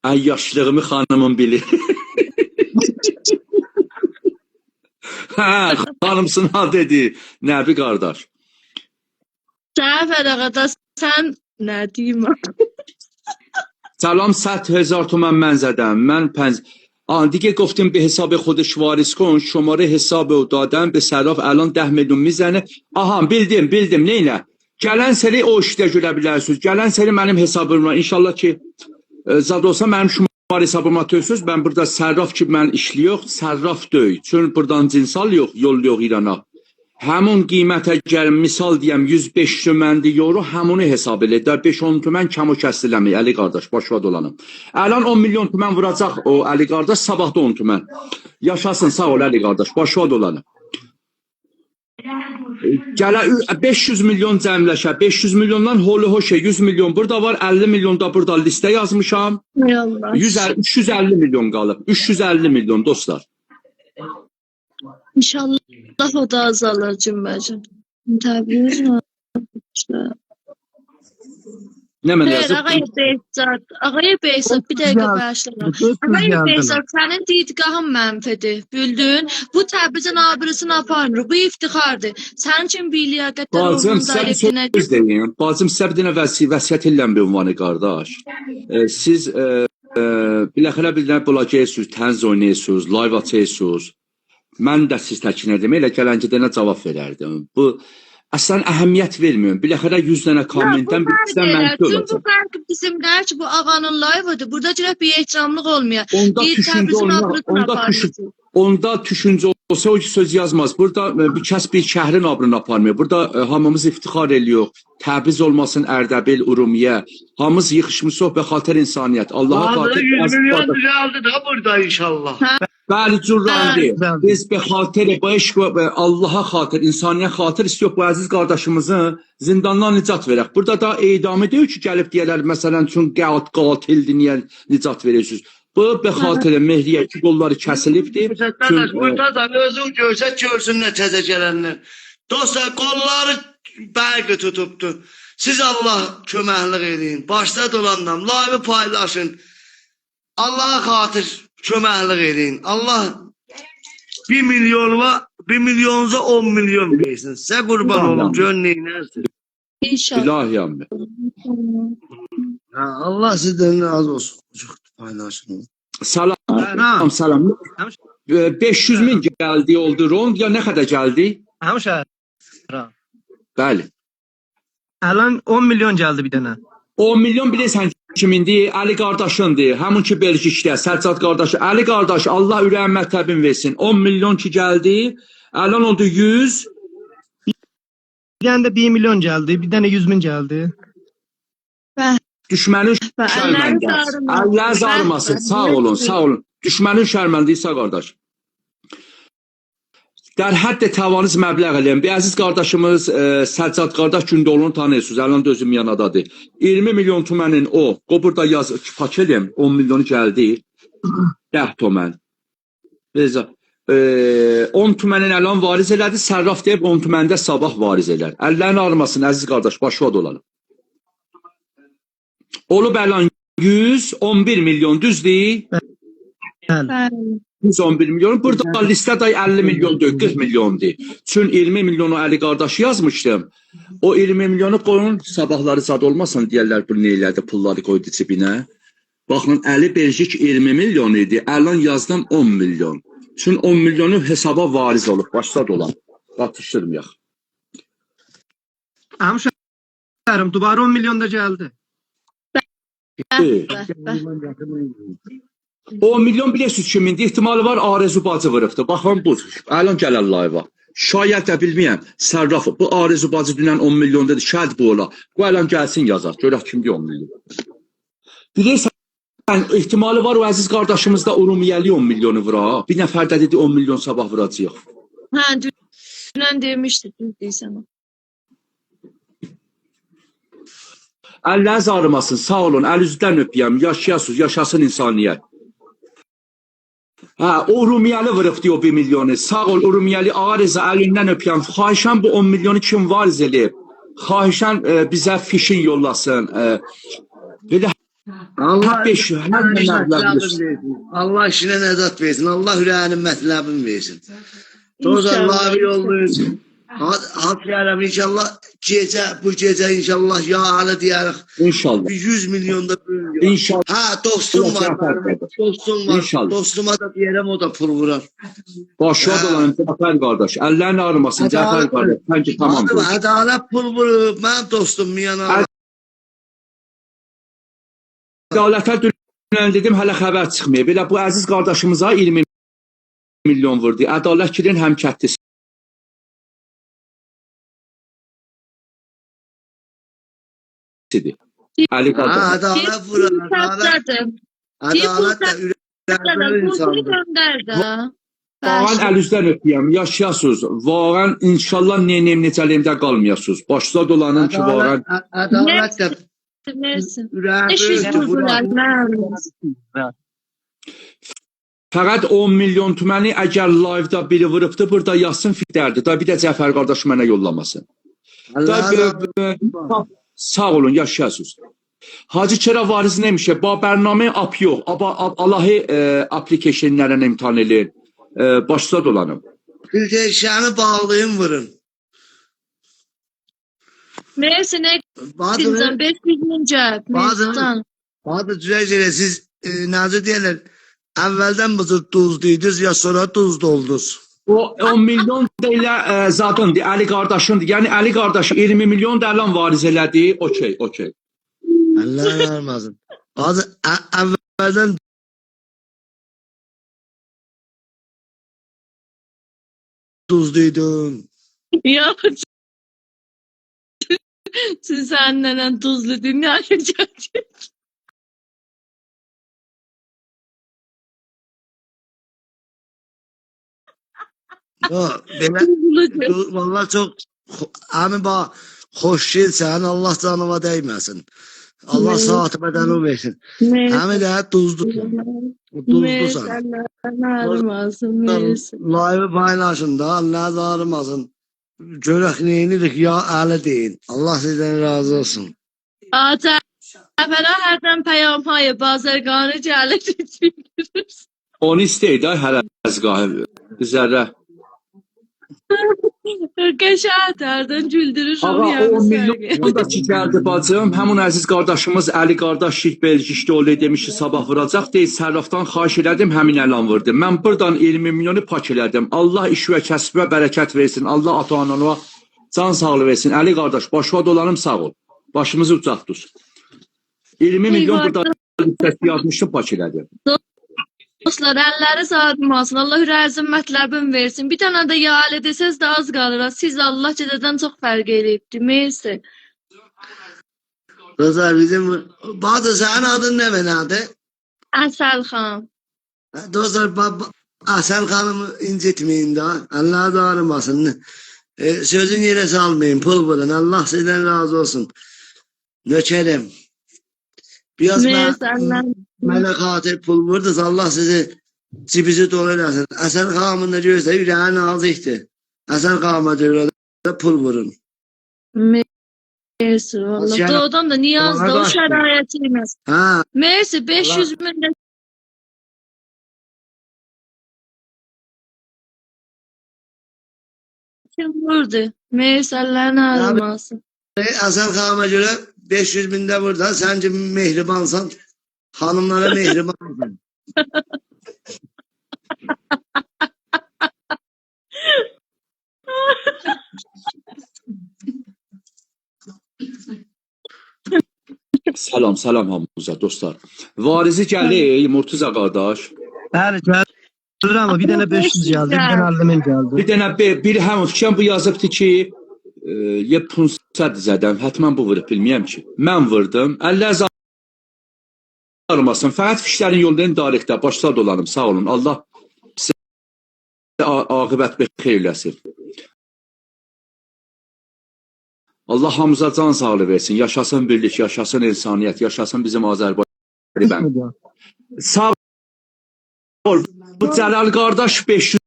A: əyyaşlığımı xanımın bilir. Hə, xanımsına dedi. Nəbi qardaş.
E: Cəfər ağa da sən nə deyim?
A: سلام 100,000 تومن من زدم من دیگه گفتیم به حساب خودش واریز کن شماره حساب رو دادم به صراف الان 10 میلیون میزنه aha bildim neyle gələn seri o işdə görə bilərsiniz gələn seri mənim hesabımla inşallah ki zad olsa mənim şumar hesabıma atıyorsunuz ben burada sərraf ki mən işliyor sərraf deyil çünkü buradan cinsal yok yol yok İrana Həmun qiymətə gəlin, misal deyəm 105 tüməndir euro, həmunu hesab elə. 5-10 tümən kəmo kəsdiləmir, Əli qardaş, başva dolanım. Əlan 10 milyon tümən vuracaq o Əli qardaş, sabahda 10 tümən. Yaşasın, sağ ol Əli qardaş, başva dolanım. Gələ 500 milyon cəmləşə, 500 milyondan holu hoşə, 100 milyon burada var, 50 milyon da burada listə yazmışam. 350 milyon qalıb, 350 milyon dostlar.
E: İnşallah o da azalır cümbəcim. Təbii mi?
A: Nə mən
E: Hayır,
A: yazıb?
E: Ağaya Behzad, bir dəqiqə bağışlayın. Ağaya Behzad, sənin didgahın mənfidir, bildin? Bu Təbrizin abirəsini aparmır, bu iftixardır. Sənin üçün bir liyaqətlər
A: Bacım,
E: olduğunu
A: sən
E: dəliyyə
A: söz deyin. Bacım, sizə bir dənə vəsiyyət eləm bir ünvanı, qardaş. Siz biləxərə bir dənə bulacaqsınız, tənz oynayırsınız, live atıyorsunuz. Mən də siz təkin edim, elə gələncə dənə cavab verərdim. Bu, əslən əhəmiyyət vermiyorum. Biləxərə 100 dənə kommentdən bir sizdən mənfi olacaq.
E: Bu fərq bizimlər ki, bu ağanın live'ıdır. Burada cürə bir ehtiramlıq olmuyor.
A: Onda düşüncə olmaz. Onda düşüncə olsa o söz yazmaz. Burada bir kəs bir şəhrin abrını aparmıyor. Burada hamımız iftixar ediyor. Təbriz olmasın Ərdəbil, Urumiyə. Hamımız yığışmışıq və xatir insaniyyət. Allah'a xatir.
B: 100 milyon düzeldi da burada inşallah.
A: Bəli, cürrəndi. Biz be xatir, bu eşq və Allaha xatir, insaniyyət xatir istiyor bu əziz qardaşımızı zindandan nicat verək. Burada da edamı deyil ki, gəlib deyərlər, məsələn, üçün qatildir, niyə nicat verirsiniz? Bu be xatir, mehriyə ki, qolları kəsilibdir.
B: Burada da özün görsə, görsün nə təzə gələnlər. Dostlar, qolları bərqi tutubdu. Siz Allah köməklik edin. Başda dolandan, live paylaşın. Allah'a xatir köməklik edin. Allah 1 milyonza 10 milyon versin. Sizə qurban olum, gör neynərsin.
E: İnşallah.
A: İlahiyəm.
B: Allah sizdən razı olsun. Paylaşın.
A: Salam, salam. 500 min gəldi oldu rond ya nə qədər gəldi?
C: Həmişə.
A: Bəli.
C: Əlan 10 milyon gəldi bir dənə.
A: 10 milyon bilirsən kimindir? Əli qardaşındır. Həmin ki Belçikdə, Sərcad qardaşı. Əli qardaş, Allah ürəyin mətəbin versin. 10 milyon ki gəldi. Əlan oldu 100.
C: Bir dənə də 1 milyon gəldi, bir dənə 100 min gəldi.
A: Düşmənin şərməndəsi. Əlləriniz ağrımasın. Sağ olun, sağ olun. Düşmənin şərməndəsi qardaş. در حد توانınız məbləğ eləyən. Bir əziz qardaşımız Səcad qardaş Gündoğlu'nu tanıyırsınız. Ələn də özüm yanadadır. 20 milyon tümənin o. O burada yaz pak eləyəm. 10 milyonu gəldi. 10 tümən. 10 tümənin ələn variz elədi. Sərraf deyib 10 tüməndə sabah variz elər. Əllərini ağrımasın əziz qardaş. Başva dolanım. Olub ələn 111 milyon düzdür?
C: Bəli.
A: 111 milyon. Burada listə day 50 milyondur, 40 milyondur. Çünki 20 milyonu Əli qardaş yazmışdım. O 20 milyonu qoyun, sabahları zad olmasın deyərlər bu neylədi, pulları qoydu cibinə. Baxın, Əli Belçik 20 milyon idi, Əlan yazdım 10 milyon. Çünki 10 milyonu hesaba variz olub, başda dolan. Qatışdırmayaq.
C: Həmşərim, dubara 10 milyon da gəldi.
A: 10 milyon bilirsiniz kimindir? İhtimali var Arzu bacı vırıbdır. Baxın bu. Əlan gələn layva. Şayət də bilməyəm. Sərraf. Bu Arzu bacı dünən 10 milyon dedi. Şəd bu ola. Bu əlan gəlsin yazaq. Görək kimdir 10 milyon. Bilirsən ihtimali var o əziz qardaşımızda Urumiyəli 10 milyonu vura. Bir nəfər də dedi 10 milyon sabah vuracaq.
E: Hə, dünən demişdi deyirsən.
A: Əlləriniz ağrımasın. Sağ olun. Əl üzdən öpəyəm. Yaşayasınız. Yaşasın insaniyyət. Ha, Urumiyəli vırıbdı o 1 milyonu. Sağ ol Urumiyəli Arıza əlindən öpəyəm. Xahişəm bu 10 milyonu kim variz eləyib? xahişən bizə fişin yollasın. Belə
B: Allah
A: hər 5 hər nə
B: mətləbini
A: versin.
B: versin. Allah işinə nəzat versin. Allah ürəyinin mətləbini versin. Dozan lavi yollayın. Hak yarım inşallah bu gece inşallah ya hala diyerek
A: İnşallah.
B: 100 milyonda bölüyor.
A: İnşallah.
B: Ha dostum
A: Allah
B: var.
A: zafer
B: Benim
A: versin.
B: dostum var.
A: İnşallah.
B: Dostuma da diyerem o da pul vurar.
A: Başına dolanın Cəfər qardaş. Əllərini ağrımasın Cəfər qardaş. Sanki tamam.
B: Adım adalet pul vurur. Ben dostum yana.
A: Ədalətə dünən dedim hələ xəbər çıxmıyor. Belə bu əziz qardaşımıza 20 milyon vurdu. Ədalət kirin həm kəttisidir. Əli
B: Ha,
A: qardaş.
B: adalet vurar. Adalet de ürəkleri insandır.
E: Gönderdi.
A: Vağan əl üzdən öpüyəm. Yaşayasınız. Vağan inşallah necəliyində qalmayasınız. Başda dolanın ki vağan.
B: Adalet de
E: Versin.
B: ürəkleri vurar.
A: Fəqət 10 milyon tüməni əgər live-da biri vurubdu, burada yazsın fitərdir. Da bir də Cəfər qardaş mənə yollamasın. Sağ olun, yaşayasınız. Hacı Çera variz neymişə? Ba bərnamə ap yox. Allahı applicationlərə imtihan edin. Başda dolanım.
B: Türkiye'yi bağlayın vurun.
E: Versin.
B: Bazı
E: 500 cep.
B: bazı düzeyciler siz nazır diyorlar. Evvelden bu tuzluydunuz ya sonra tuz doldunuz.
A: O 10 milyon da elə zadındır, Əli qardaşındır. Yəni Əli qardaş 20 milyon da əlan variz elədi. Okey, okey.
B: Allah vermesin. Bazı evvelden tuzluydun.
E: Ya siz senden tuzlu dünya yaşayacak.
B: Yo, vallahi çok abi bak hoş sen Allah canıma değmesin. Allah saati bedeni versin. Hem de tuzlusun. Tuzlusan. Live paylaşın da Allah zarımasın. Görək neyinirik ya əli deyin. Allah sizden razı olsun.
E: Cəfərə hərdən pəyamhayı bazarganı gəlir.
A: Onu istəyir də hələ əzqahı. Zərrə.
E: Qəşəng tərdən güldürür.
A: Ağa 10 milyon da ki gəldi bacım. Həmin əziz qardaşımız Əli qardaş Belgişdə oldu demiş ki sabah vuracaq deyil. Sərrafdan xahiş elədim həmin əlan vurdu. Mən buradan 20 milyonu pak elədim. Allah iş və kəsbə bərəkət versin. Allah ata-anana can sağlığı versin. Əli qardaş başına dolanım sağ ol. Başımızı ucaq tut. 20 milyon burada yazmışdım pak elədim.
E: Dostlar, əlləri sağlamasın. Allah ürəyinizin mətləbini versin. Bir dənə də ya ələ desəz də az qalır. Siz Allah cədədən çox fərq eləyibdir. Meysi.
B: Rıza bizim bazı senin adın ne ben adı?
E: Əsəl xan.
B: Dostlar Asel Hanım'ı incitmeyin daha. Allah da aramasın. Sözün yere salmayın. Pul bulun. Allah sizden razı olsun. Nökerim. Biraz melek hatır pul vurdunuz. Allah sizi cibisi dolu eləsin. Asel Hanım'ın da görsə yüreğin azıqdır. Asel Hanım'a diyorlar da pul vurun.
E: Meysi. Vallahi doğudan da niyazda o şəraitimiz.
B: Ha.
E: Meysi 500 min də kim vurdu? Meysi Allah'ın ağlamasın.
B: Asel Hanım'a göre 500 binde burada. Sence mehribansan hanımlara mehribansın.
A: Salam, salam hamınıza dostlar. Varizi gəlir Murtuza qardaş.
C: Bəli, gəlir amma bir dənə 500 gəldi, bir dənə 50 min gəldi.
A: Bir dənə bir həm fikrim bu yazıbdı ki, ya Punsad zədəm, hətmən bu vurub bilməyəm ki. Mən vurdum. Allah zarmasın. Fəqət fişlərin yoldan tarixdə başda dolanım. Sağ olun. Allah sizə aqibət xeyir eləsin. Allah hamıza can sağlığı versin. Yaşasın birlik, yaşasın insaniyyət, yaşasın bizim Azərbaycan. Sağ ol. Bu Cəlal qardaş 500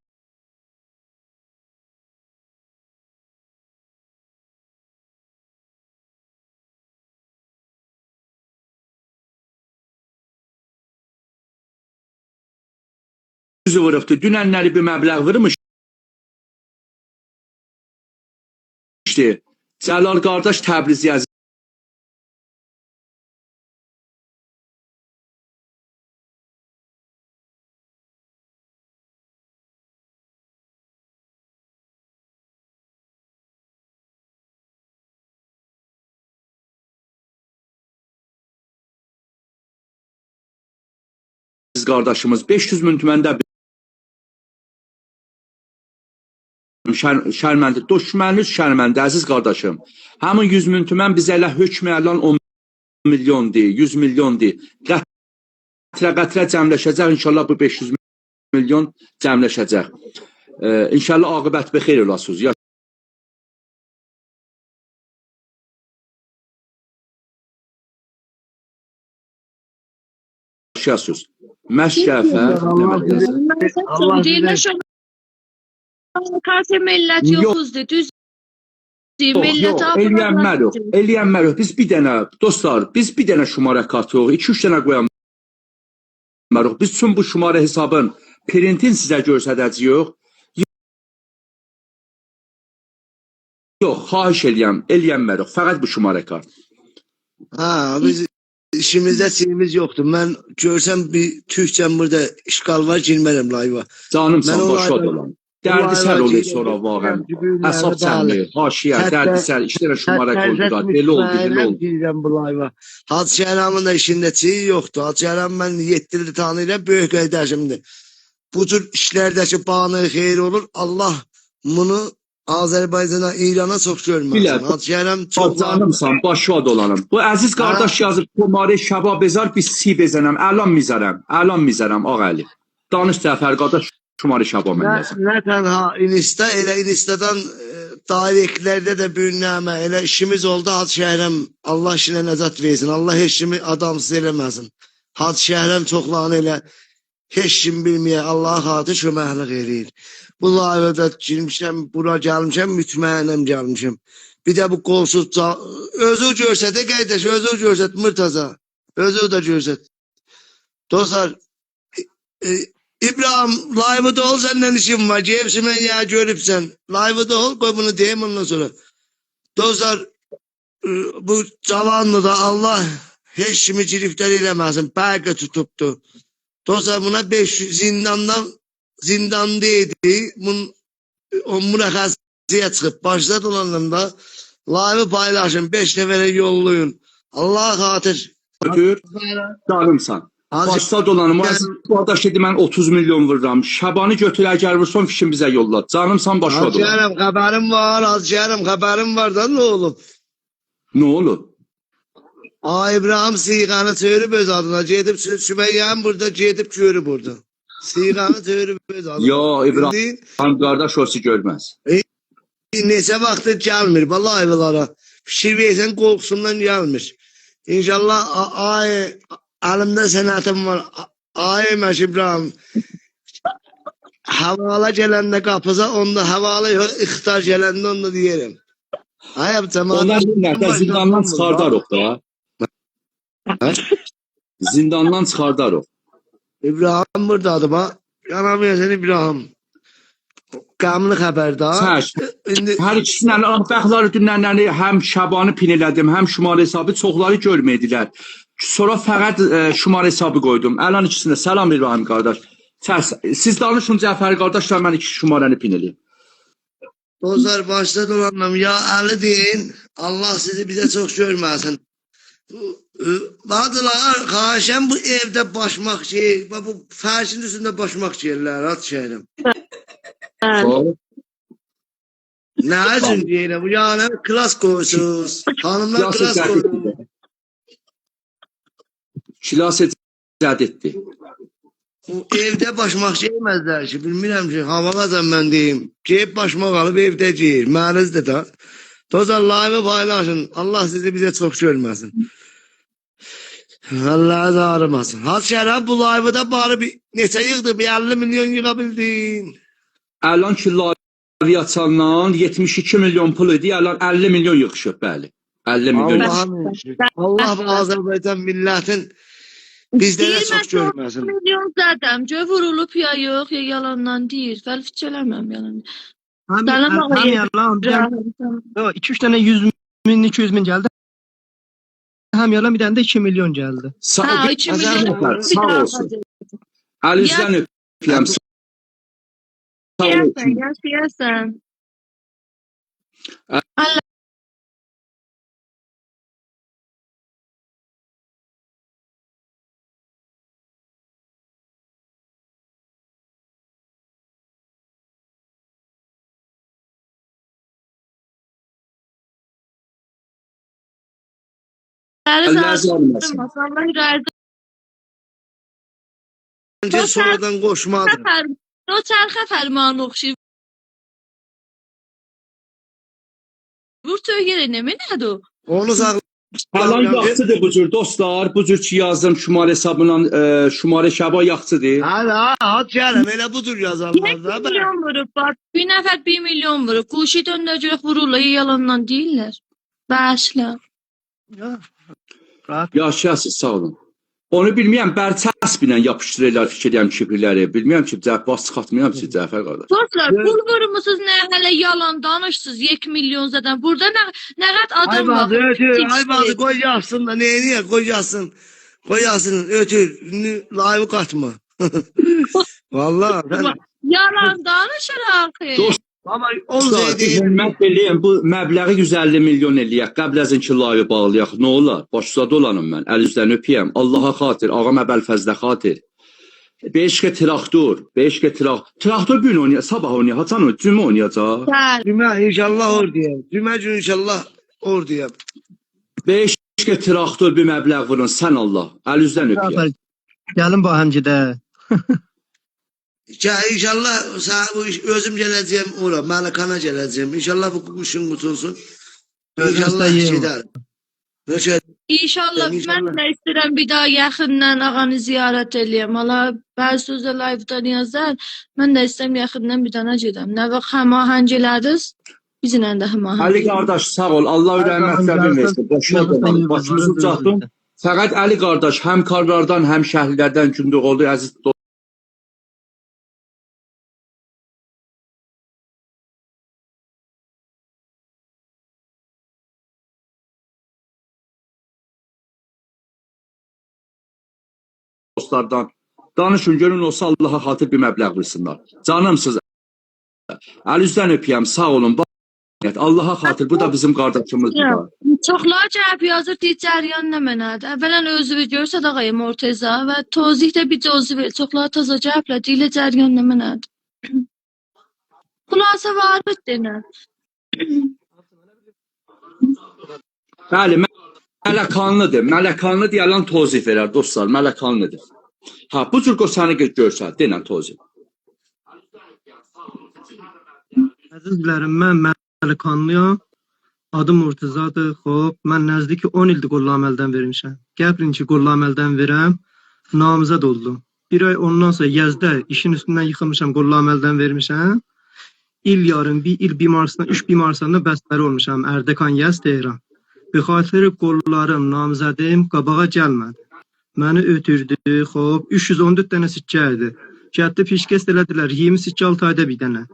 A: 100 vurubdu. Dünənləri bir məbləğ vurmuşdu. Cəlal qardaş Təbrizi əziz qardaşımız 500 min tüməndə şərməndə, düşməniniz şərməndə, əziz qardaşım. Həmin 100 min tümən bizə elə hökm elan 10 milyondur, 100 milyondur. Qətrə cəmləşəcək, inşallah bu 500 milyon cəmləşəcək. İnşallah aqibət bixeyr olasınız. Yaşasınız. Məşrəfə
B: Allah sizə
E: Kafir millət yoxuzdur, düz deyir, millət
A: eləyənmərək. Biz bir dənə, dostlar, biz bir dənə şumara katıq, 2-3 dənə qoyanmərək. Biz üçün bu şumara hesabın printin sizə görsədəcəyik. Yox, xahiş eləyənmərək. Fəqət bu şumara kart.
B: Biz işimizdə sirimiz yoxdur. Mən görsəm bir Türkçəm burada işgal var, girmərəm layva.
A: Canımsan, başa dolan. Dərdisəl olur sonra vağən. Hesab çənli, haşiyə, dərdisəl, işlərə şumara qoydular. Belə oldu, belə oldu.
B: Hacı Şəhramın da işində çiğ yoxdur. Hacı Şəhram mən 7 ildir tanıyırım, böyük qardaşımdır. Bu cür işlərdəki bağını xeyir olur. Allah bunu Azərbaycana, İrana çox görməsin. Hacı Şəhram çox
A: canımsan, başa dolanım. Bu əziz qardaş yazıb, Komari Şəba bezar, biz si bezənəm, əlan mizərəm, ağ əli. Danış Cəfər qardaş, Komari Şəba mən yazım.
B: Nə tənha Insta, elə Instadan dairəklərdə də büyünləmə, elə işimiz oldu Hacı Şəhram. Allah işinə nəzat versin, Allah heç kimi adamsız eləməsin. Hacı Şəhram çoxlarını elə heç kim bilməyə Allah xatır köməklik eləyir. Bu layvədə girmişəm, bura gəlmişəm, mütməyyənəm gəlmişəm. Bir də bu qolsuz, özü görsət, qardaş, özü görsət, Mırtaza, özü də görsət. Dostlar, İbrahim, layvədə ol, səndən işim var, hepsi mən ya görübsən. Layvədə ol, qoy bunu deyim ondan sonra. Dostlar, bu cavanlı da Allah heç kimi giriflər eləməsin, bəqə tutubdu. Dostlar, buna 500 zindanda idi, buna xəziyə çıxıb, başda dolanında layvı paylaşın, 5 nəfərə yolluyun. Allah xatır.
A: Götür, canımsan. Başda dolanım, bu adaş dedi, mən 30 milyon vururam. Şabanı götür, əgər vursan fikrin bizə yolla. Canımsan, başa dolanım.
B: Hacı Şəhram, xəbərim var, Hacı Şəhram, xəbərim var da, nə olub?
A: Nə olub?
B: İbrahim siğanı çörüb öz adına, gedib Sümeyyənin burada, gedib görüb burada. Siğanı çörüb öz adına.
A: Yo, İbrahim qardaş olsa görməz.
B: Neçə vaxtdır gəlmir, vallahi evlara. Fikir versən, qorxusundan gəlmir. İnşallah, əlimdə sənətim var. Məş İbrahim, həvala gələndə qapıza, onda həvala yox, ixtar gələndə onda deyərəm.
A: Onlar nədə zindandan çıxardarıq da. Zindandan çıxardarıq.
B: İbrahim buradadır, bax. Yanamıyorsan İbrahim. Qəmli xəbərdar.
A: Hər ikisindən, bəxtləri dünənləri həm Şabanı pin elədim, həm şumar hesabı çoxları görmədilər. Sonra fəqət şumar hesabı qoydum. Əlan ikisində, səlam İbrahim qardaş. Siz danışın Cəfər qardaşlar, mən iki şumarəni pin eləyim.
B: Dostlar, başda dolanım. Ya Əli deyin, Allah sizi bizə çox görməsin. Badılar, xaşəm bu evdə başmaq şey, bu fərşin üstündə başmaq şeylər, Hacı Şəhram. Nə üçün deyirəm, bu yəni klas qoysunuz, hanımlar klas qoysunuz.
A: Kilas etdi.
B: Evdə başmaq şeyməzlər ki, bilmirəm ki, havalacan mən deyim. Geyib başmaq alıb evdə geyir, mənizdir da. Dostlar, layvı paylaşın, Allah sizi bizə çox görməsin. Allah'a da ağrımasın. Hacı Şəhram, bu layvıda bari neçə yığdı, bir 50 milyon yığa bildin.
A: Əlan ki, layvı açandan 72 milyon pul idi, əlan 50 milyon yığışıb, bəli. 50 milyon yığışıb.
B: Allah bu Azərbaycan millətin Bizdə də
E: Deyir
B: çox
E: mən 4
B: görməsin.
E: milyon zədəm. Gör vurulub ya yox, ya yalandan deyir. Vəli fikirləməm yalan. Salam
C: Hem
E: ağayı.
C: yalan bir tane 2-3 tane 100 bin 200 bin geldi. Hem yalan bir tane de 2 milyon geldi.
E: Ha, 2
B: Azər
E: milyon
B: nəfər,
E: bir
A: sağ
E: daha
A: olsun. Əlizdən öpüyəm. Sağ
E: Yaşayarsan,
A: olun.
E: yaşayarsan. Allah
A: Allah
E: sağ
A: olmasın.
E: olsun. Allah razı
B: Məncə sonradan qoşmadır.
E: olsun. O çarxa fərmanı oxşayır. Vur töygerə nə mənədir o?
B: Onu
A: Alan
B: sağlayacağım.
A: yaxçıdır bu cür dostlar. Bu cür ki yazdım şumar hesabından şumar şəba yaxçıdır.
B: Hə, at gələm, elə budur yazarlar da.
E: 1 milyon vurub, bax. Bir nəfər 1 milyon vurub. Quşu döndürəcək vururlar, yalandan deyirlər. Bəşlə.
C: Rahat.
A: Yaşayasınız sağ olun. Onu bilməyəm, bərçəsblə yapışdırırlar fikirlərim kibirləri. Bilməyəm ki, bas çıxartmayam siz Cəfər qardaş.
E: Dostlar, pul vurmusunuz, nə hələ yalan danışsınız, 2 milyon zaten. Burada nə qat
B: Ay
E: adam
B: bazı
E: var.
B: ötür, ay bazı qoy yazsın da, neyini qoy yazsın. Qoy yazsın, ötür, layığı qatma. Vallahi ben...
E: Yalan danışır axı.
A: Dost-
B: Ama o
A: Dostlar,
B: zeydi,
A: hörmət eləyəm, bu məbləği 150 milyon eləyək. Qəbləzin ki, layı bağlayaq. Nə olar? Başladı olanım mən. Əl üzdən öpəyəm. Allaha xatir, ağam Əbəlfəzlə xatir. 5 traktor, 5 traktor gün oynayaq, sabah oynayaq, haçan oynayaq, cümə oynayacaq.
E: Bəli.
B: cümə inşallah orduya. Cümə gün inşallah orduya.
A: 5 traktor bir məbləğ vurun, sən Allah. Əl üzdən öpəyəm.
C: Gelin bu hancıda.
B: İnşallah bu iş, özüm gələcəyəm ora, Mələkana gələcəyim. İnşallah bu quşun qutulsun. İnşallah
C: Göstəreyim.
B: gedər. Rəşad,
E: İnşallah mən
B: İnşallah.
E: də istəyirəm bir daha yaxından ağanı ziyarət eləyəm. Hala bəzi sözlər live-dan yazar. Mən də istəyirəm yaxından bir dana gedəm. Nə vaxt həmahəng elədiniz? Bizlə də həmahəng.
A: Ali qardaş sağ ol. Allah ürəyin məktəbini versin. Başına başımızı ucaqdın. Fəqət Ali qardaş həmkarlardan, həm şəhərlərdən gündür oldu əziz dostlardan danışın görün olsa Allaha xatir bir məbləğ versinlər. Canımsız. Əl üzdən öpəyəm. Sağ olun. Allaha xatir bu da bizim qardaşımızdır.
E: Çoxlar cavab yazır deyir cəryan nə mənadır. Əvvələn özü görsə də ağayım Morteza və tozikdə bir cozı ver. Çoxlar taza cavabla deyirlər cəryan nə mənadır. Xülasə var denə.
A: Bəli, mələkanlıdır. Mələkanlı deyilən tozih verər dostlar. Mələkanlıdır. Ha, bu cür qosanı görsə, denən tozih.
C: Əzizlərim, mən Məlikanlıyam. Adım Murtuzadır. Xoş, mən nəzdiki 10 ildir qollam əldən vermişəm. Gəbrin ki, qollam əldən verəm, namizəd oldum. Bir ay ondan sonra Yazda işin üstündən yıxılmışam, qollam əldən vermişəm. İl yarım, bir il bimarsından, 3 bimarsından bəstəri olmuşam. Erdekan Yaz Tehran. Bir xatir qollarım, namizədim qabağa gəlmədi. Məni ötürdü, xoş, 314 dənə sikkə idi. Gətdi pişkəst elədilər, 26 ayda bir dənə.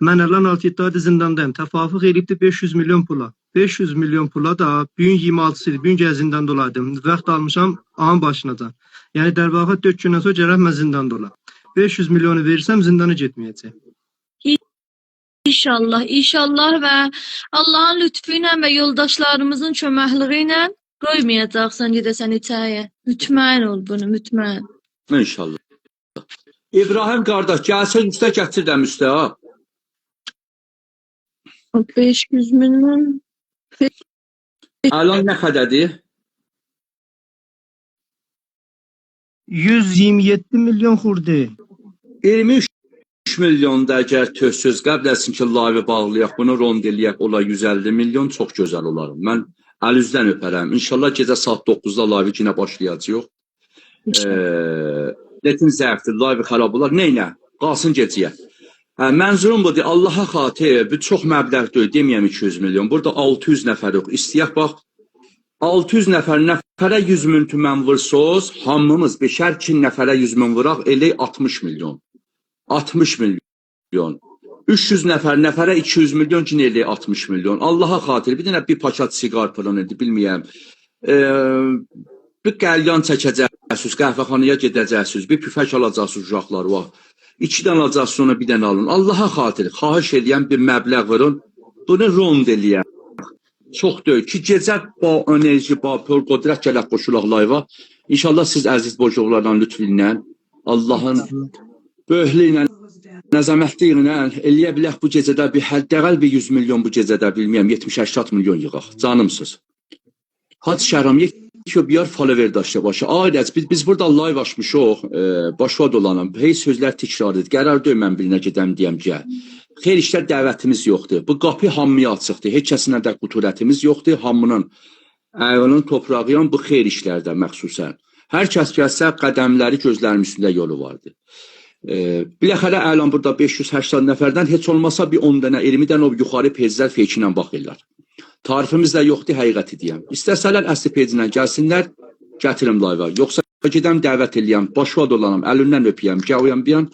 C: Mən əlan 6-7 ayda zindandayım. Təfafuq elibdi 500 milyon pula. 500 milyon pula da bugün 26 idi. Bugün gəl zindanda olaydım. Vaxt almışam ağın başınacan. Yəni dərvaqa 4 gündən sonra gərək mən zindanda olam. 500 milyonu verirsəm zindana getməyəcək.
E: İnşallah, inşallah və Allahın lütfu ilə və yoldaşlarımızın köməkliyi ilə qoymayacaqsan gedəsən içəriyə. Mütməyin ol bunu, mütməyin.
A: İnşallah. İbrahim qardaş, gəlsən üstə gətirdən üstə ha.
E: 500 milyon.
A: Əlan nə qədədir?
C: 127 milyon xurdu.
A: 23 milyonda əgər tözsüz qəbləsin ki, layvi bağlayaq, bunu rond eləyək, ola 150 milyon çox gözəl olar. Mən əl üzdən öpərəm. İnşallah gecə saat 9-da layvi yenə başlayacaq. Netin zəifdir, layvi xarab olar. Neynə? Qalsın gecəyə. Mənzurum budur, Allaha xatir, bu çox məbləğ deyil, deməyəm 200 milyon. Burada 600 nəfər yox. İstəyək bax, 600 nəfərə 100 min tümən vursoz, hamımız 5-2 nəfərə 100 min vuraq, elə 60 milyon. 60 milyon. 300 nəfərə 200 milyon ki, elə 60 milyon. Allaha xatir, bir dənə bir paket siqar falan idi, bilməyəm. Bir qəlyan çəkəcəksiniz, qəhvəxanaya gedəcəksiniz, bir püfək alacaqsınız uşaqlar var. 2 dənə alacaqsınız, sonra bir dənə alın. Allaha xatir, xahiş edən bir məbləğ verin, bunu rond eləyən. Çox deyil ki, gecə ba enerji, ba pör qudrət gələk qoşulaq layva. İnşallah siz əziz boşluqlardan lütfünlə, Allahın böyüklüyü ilə, nəzamətliyi ilə eləyə bilək bu gecədə bir həddəqəl bir 100 milyon bu gecədə bilməyəm 70-80 milyon yığaq. Canımsız. Hadi şəhram yekə biyar follower daşla başı. Ailət biz burada live açmışıq. Başa dolanım. Hey sözlər təkrar edir. Qərar deyil mən birinə gedəm deyəm ki. Xeyr işlər dəvətimiz yoxdur. Bu qapı hamıya açıqdır. Heç kəsinə də quturətimiz yoxdur. Hamının ayağının toprağıyan bu xeyr işlərdə məxsusən. Hər kəs gəlsə qədəmləri gözlərim üstündə yolu vardı. Biləxərə əlan burada 580 nəfərdən heç olmasa bir 10 dənə, 20 dənə o yuxarı peclər feykinə baxırlar. Tarifimiz də yoxdur, həqiqəti deyəm. İstəsələr əsli pecilə gəlsinlər, gətirim layva. Yoxsa gedəm dəvət eləyəm, başva dolanam, əlindən öpəyəm, gəvəyəm bir an,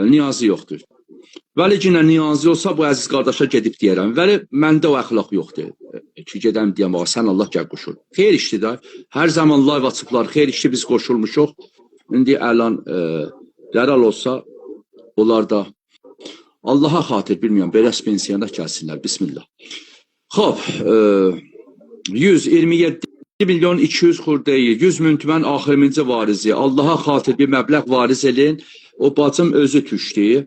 A: niyazı yoxdur. Vəli ki, niyazı olsa bu əziz qardaşa gedib deyərəm. Vəli məndə o əxlaq yoxdur. Ki, gedəm deyəm, sən Allah gəl qoşul. Xeyr işdir də, hər zaman layva açıblar, xeyr işdir biz qoşulmuşuq. İndi əlan dərhal olsa, onlar da Allaha xatir bilmirəm, beləs pensiyanda gəlsinlər, bismillah. Xoş, 127 milyon 200 xurdayı, 100 min tümən axırıncı varizi, Allaha xatir bir məbləğ variz elin, o bacım özü tüşdü.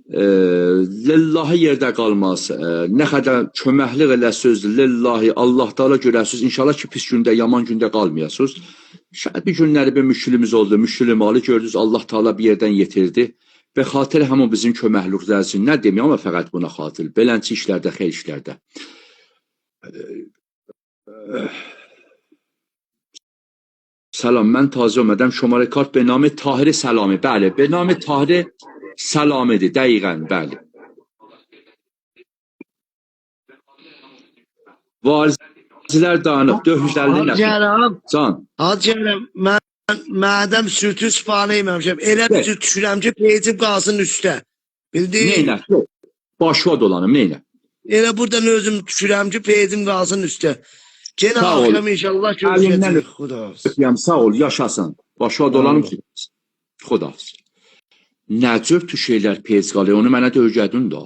A: Lillahi yerdə qalmaz. Nə qədər köməklik elə sözdür. Lillahi, Allah Taala görəsiniz. İnşallah ki, pis gündə, yaman gündə qalmayasınız. Şərt bir günləri bir müşkülümüz oldu. Müşkülümalı gördünüz. Allah Taala bir yerdən yetirdi. Və xatir həmin bizim köməklik rəzin. Nə deməyəm, amma fəqət buna xatir. Belənçi işlərdə, xeyr işlərdə. Salam, mən tazə olmadım. Şumarə kart be nami Tahir Səlami. Bəli, be nami Tahir Səlamidir, dəqiqən, bəli. Varizlər dağınıq, 450 nəfər. Can.
B: Hacıram, mən mədəm sütü sifarə yeməmişəm. Elə bir cür düşürəm ki, peycim qalsın üstə. Bildin?
A: Neynə? Başva dolanım, neynə?
B: Elə buradan özüm düşürəm ki, peycim qalsın üstə. Gene akşam inşallah görüşəcək.
A: Xudafız. Sağ ol, yaşasın. Başva dolanım ki. Xudafız. Nə cür şeylər peyc qalır, onu mənə də öyrədin də.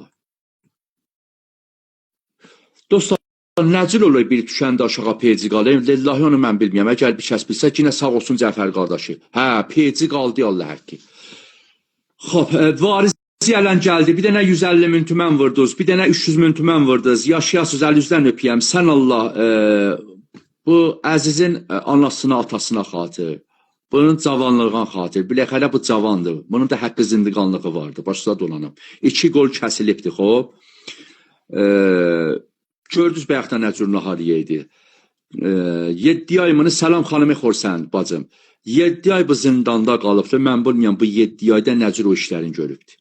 A: Dostlar, nə cür olur bir düşəndə aşağı peyci qalır, lillahi onu mən bilməyəm, əgər bir kəs bilsə, yine sağ olsun Cəfər qardaşı. Hə, peyci qaldı Allah həkki. Xoş, varizi ələn gəldi, bir dənə 150 min tümən vurdunuz, bir dənə 300 min tümən vurdunuz, yaşayasınız, əlinizdən öpəyəm, sən Allah, bu əzizin anasına, atasına xatır. Bunun cavanlığına xatir. Biləxələ bu cavandır. Bunun da haqqı zindiqanlığı vardır. Başda dolanım. 2 qol kəsilibdir, xob. Gördünüz bəyəxdə nə cür nahariyə idi. 7 aymını Səlam xanımı xorsən, bacım. 7 ay bu zindanda qalıbdır. Mən bilməyəm, bu 7 ayda nə cür o işlərin görübdür.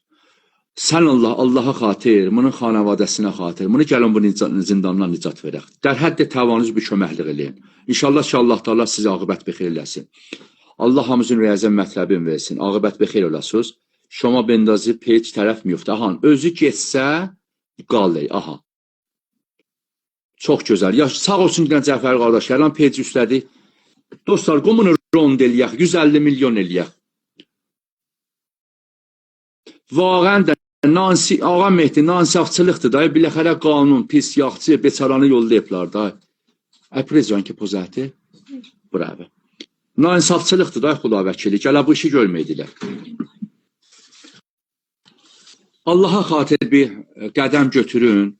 A: Sən Allah, Allaha xatir, bunun xanavadəsinə xatir. Bunu gəlin bu zindandan nicat verək. Dər həddə təvanüz bir köməklik eləyin. İnşallah ki, Allah Taala sizə aqibət bixeyr eləsin. Allah hamımızın rəyəzən mətləbin versin. Aqibət bixeyr olasınız. Şoma bendazı peyc tərəf mi yoxdur? Aha, özü getsə, qalır. Aha. Çox gözəl. Ya, sağ olsun gələn Cəfər qardaş, gələn peyc üstlədi. Dostlar, qomunu rond eləyək, 150 milyon eləyək. Vağən də ağa Mehdi, nansafçılıqdır da, biləxərə qanun, pis, yaxçı, beçaranı yollayıblar da. Əprezcan ki, pozəti. Bravo. Nansafçılıqdır da, Xudavəkili, gələ bu işi görməkdirlər. Allaha xatir bir qədəm götürün.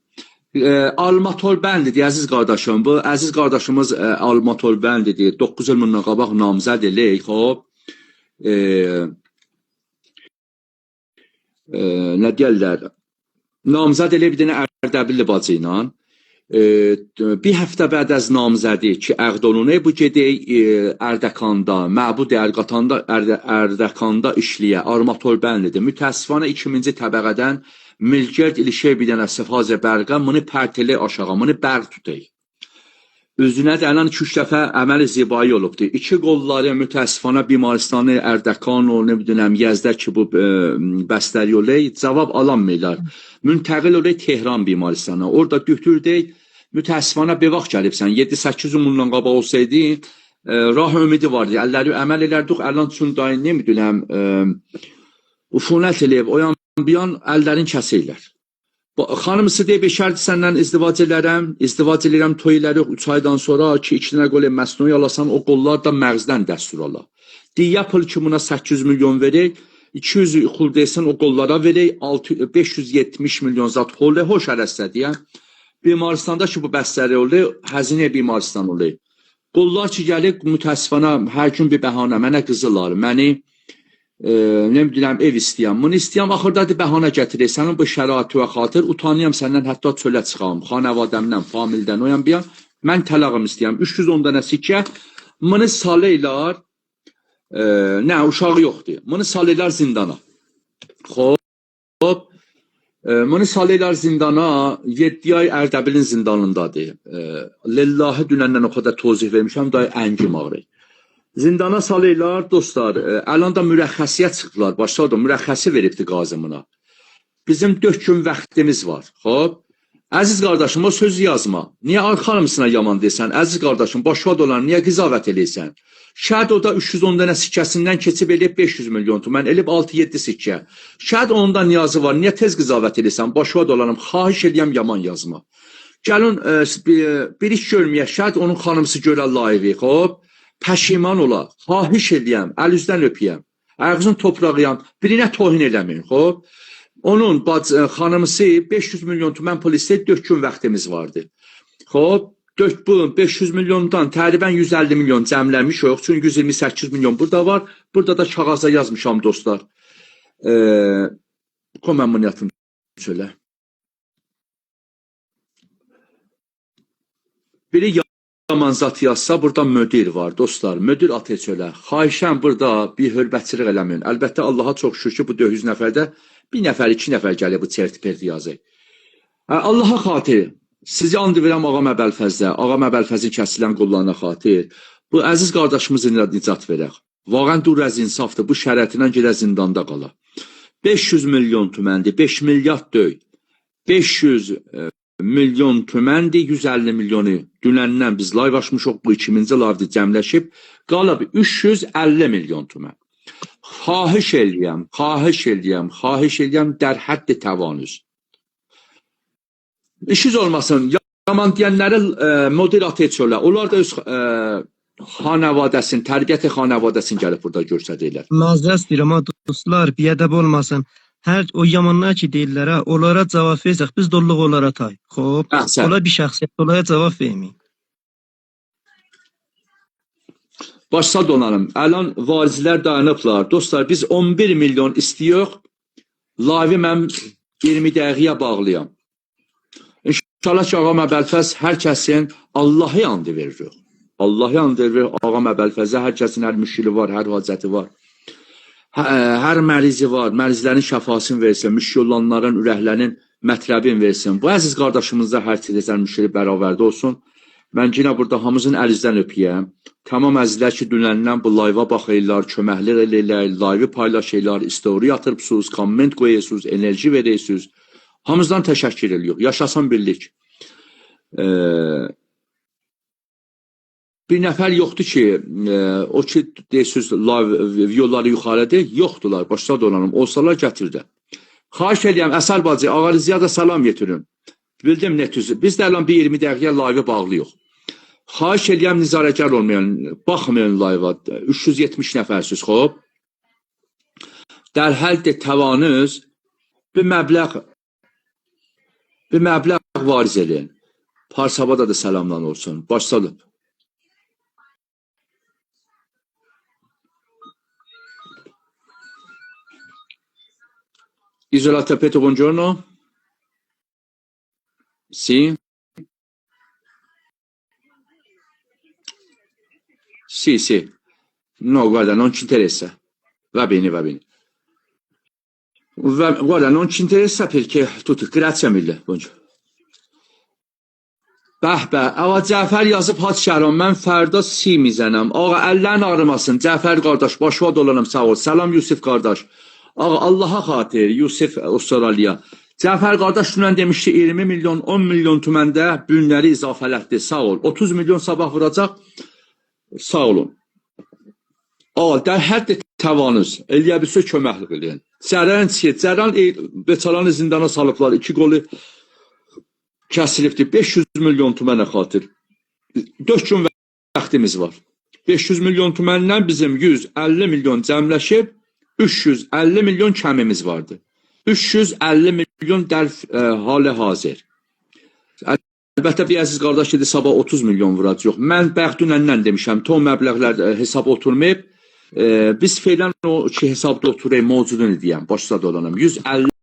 A: Almatol bəndidir, əziz qardaşım. Bu, əziz qardaşımız Almatol bəndidir. 9 il bundan qabaq namzəd eləyik, xob. Nə deyərlər? Namzəd eləyib bir dənə Ərdəbilli bacı ilə. Bir həftə bəd az namzədi ki, əqd olunur, bu gedək Ərdəkanda, Məbud Ərdəkanda işləyə, armatol bənlidir. Mütəssifanə 2000-ci təbəqədən Milgerd ilişək bir dənə sifazə bərqə, bunu pərtəli aşağı, bunu bərq tutək. Özünə də ələn 2-3 dəfə əməli zibai olubdur. 2 qolları mütəəssifana bimarstanı Ərdəkan o, nə biləm, Yəzdə ki bu bəstəri olay, cavab alanmırlar. Müntəqil olay Tehran bimaristana. Orada götürdük, mütəəssifana bir vaxt gəlibsən. 7-8 bundan qabaq olsaydı, rah ümidi vardı. Əlləri əməl elərdik, ələn üçün dayı, nə biləm, ufunət eləyib, oyan bir an əllərin kəsirlər. Xanımısı deyib, eşərdi səndən izdivac elərəm, toy elərik 3 aydan sonra ki, 2 dənə qol məsnui alasan, o qollar da məğzdən dəstur ala. Yapıl ki, buna 800 milyon verək, 200 xul deysən, o qollara verək, 570 milyon zat pol, hoş ərəstə deyən. Bimaristanda ki, bu bəstəri olur, həzinə bimaristan olur. Qollar ki, gəlir, mütəəssifana hər gün bir bəhanə, mənə qızılar, məni nə biləm, ev istəyəm, bunu istəyəm, axırda da bəhanə gətirir, sənin bu şəraiti və xatır, utanıyam səndən, hətta çölə çıxam, xanəvadəmdən, famildən, oyan bir an, mən təlağım istəyəm, 310 dənə sikkə, bunu salıylar, nə, uşağı yoxdur, bunu salıylar zindana. Xob, bunu salıylar zindana, 7 ay Ərdəbilin zindanındadır. Lillahi dünəndən o qədər tozih vermişəm, da əngim ağrıyır. Zindana salıylar, dostlar, ələn də mürəxxəsiyə çıxdılar, başda da mürəxxəsi veribdi qazımına. Bizim 4 gün vaxtimiz var, xob. Əziz qardaşım, o sözü yazma. Niyə xanımsına yaman deysən? Əziz qardaşım, başva dolan, niyə qizavət eləysən? Şəhid o da 310 dənə sikkəsindən keçib eləyib 500 milyon tümən, eləyib 6-7 sikkə. Şəhid onun da niyazı var, niyə tez qizavət eləysən? Başva dolanım, xahiş eləyəm yaman yazma. Gəlin, bir iş görməyək, şəhid onun xanımsı görə layiqi, xob. Pəşiman ola, xahiş eləyəm, əl-üzdən öpəyəm, ayağızın toprağıyam, birinə tohin eləməyin, xob. Onun xanımısı 500 milyon tümən pul istəyir, 4 gün vaxtımız vardı. Xob, bu 500 milyondan təqribən 150 milyon cəmləmiş yox, çünki 128 milyon burada var, burada da kağaza yazmışam dostlar. Qoy mən bunu yatım söylə. Biri yaman zat yazsa, burada müdir var, dostlar. Müdir atı çölə. Xahişən burada bir hörbətçilik eləməyin. Əlbəttə, Allaha çox şükür ki, bu 400 nəfərdə 1 nəfər, 2 nəfər gəlir bu çerti-perti yazı. Allaha xatir, sizi and verəm Ağa Məbəlfəzdə, Ağa Məbəlfəzin kəsilən qollarına xatir, bu əziz qardaşımızı nicat verək. Vağən dur əz insafdır, bu şərətindən gedə zindanda qala. 500 milyon tüməndir, 5 milyard döy. 500 milyon tüməndir, 150 milyonu dünəndən biz live açmışıq, bu 2000-ci lavdır cəmləşib, qalıb 350 milyon tümən. Xahiş eləyəm, dər həddi təvanüz. İşiniz olmasın, yaman deyənləri moderat etçolar, onlar da öz xanəvadəsini, tərbiyyəti xanəvadəsini gəlib burada göstərirlər.
C: Mazrəz deyirəm, dostlar, biyədəb olmasın. Hər o yamanlar ki deyirlər, onlara cavab versək, biz dolluq onlara tay. Xob, ola bir şəxsiyyət, onlara cavab verməyin.
A: Başsa donanım, ələn varizlər dayanıblar. Dostlar, biz 11 milyon istiyoruz, lavi mən 20 dəqiqəyə bağlayam. İnşallah ki, Ağa Məbəlfəz hər kəsin Allahı yandı verir. Allahı yandı verir, Ağa Məbəlfəzə hər kəsin hər müşkili var, hər hacəti var. Hər mərizi var, mərizlərin şəfasını versin, müşkil olanların, ürəklərin mətləbini versin. Bu əziz qardaşımızda hər tezən müşkili bərabərdə olsun. Mən yine burada hamımızın əlinizdən öpəyəm. Tamam əzizlər ki, dünəndən bu layva baxırlar, köməklər eləyirlər, layvi paylaşırlar, story atırsınız, komment qoyuyorsunuz, enerji verirsiniz. Hamımızdan təşəkkür edirik. Yaşasın birlik. Bir nəfər yoxdur ki, o ki deyirsiniz, videoları yuxarıdır, yoxdular, başda dolanım. Olsalar gətirdə. Xahiş edəyəm, Əsəl bacı, Ağaliziya da salam getirin. Bildim ne tüzü. Biz də bir 20 dəqiqəyə layvi bağlıyıq. Xahiş edəyəm, nizarəkar olmayan, baxmayan layva, 370 nəfərsiz, xob. Dərhəldə təvanüz bir məbləğ variz edin. Parsabada da salamlan olsun. Başsalıb. Isola Tapeto, buongiorno. Sì. Sì, sì. No, guarda, non ci interessa. Va bene, va bene. Guarda, non ci interessa perché tutto. Grazie mille. Buongiorno. Bəh, ağa Cəfər yazıb Hac Şəhran, mən Fərda Simizənəm. Ağa əllərin ağrımasın, Cəfər qardaş, başva dolanım, sağ ol. Salam Yusuf qardaş. Ağa Allaha xatir, Yusuf Avustraliya. Cəfər qardaş dünən demişdi 20 milyon, 10 milyon tüməndə bünləri izafələtdir, sağ ol. 30 milyon sabah vuracaq, sağ olun. Ağa, der hədd təvanız, eləyə bilsə köməklik eləyin. Cərən çiyə, Cərən beçaranı zindana salıblar, 2 qolu kəsilibdir, 500 milyon tümənə xatir. 4 gün vaxtımız var. 500 milyon tüməndən bizim 150 milyon cəmləşib, 350 milyon kəmimiz vardı. 350 milyon hali hazır. Əlbəttə bir əziz qardaş dedi, sabah 30 milyon vuracaq. Yox, mən bəxtünəndən demişəm, ton məbləğlər hesab oturmayıb. Biz feylən o ki hesabda oturayım, mövcudunu deyəm, başda dolanım. 150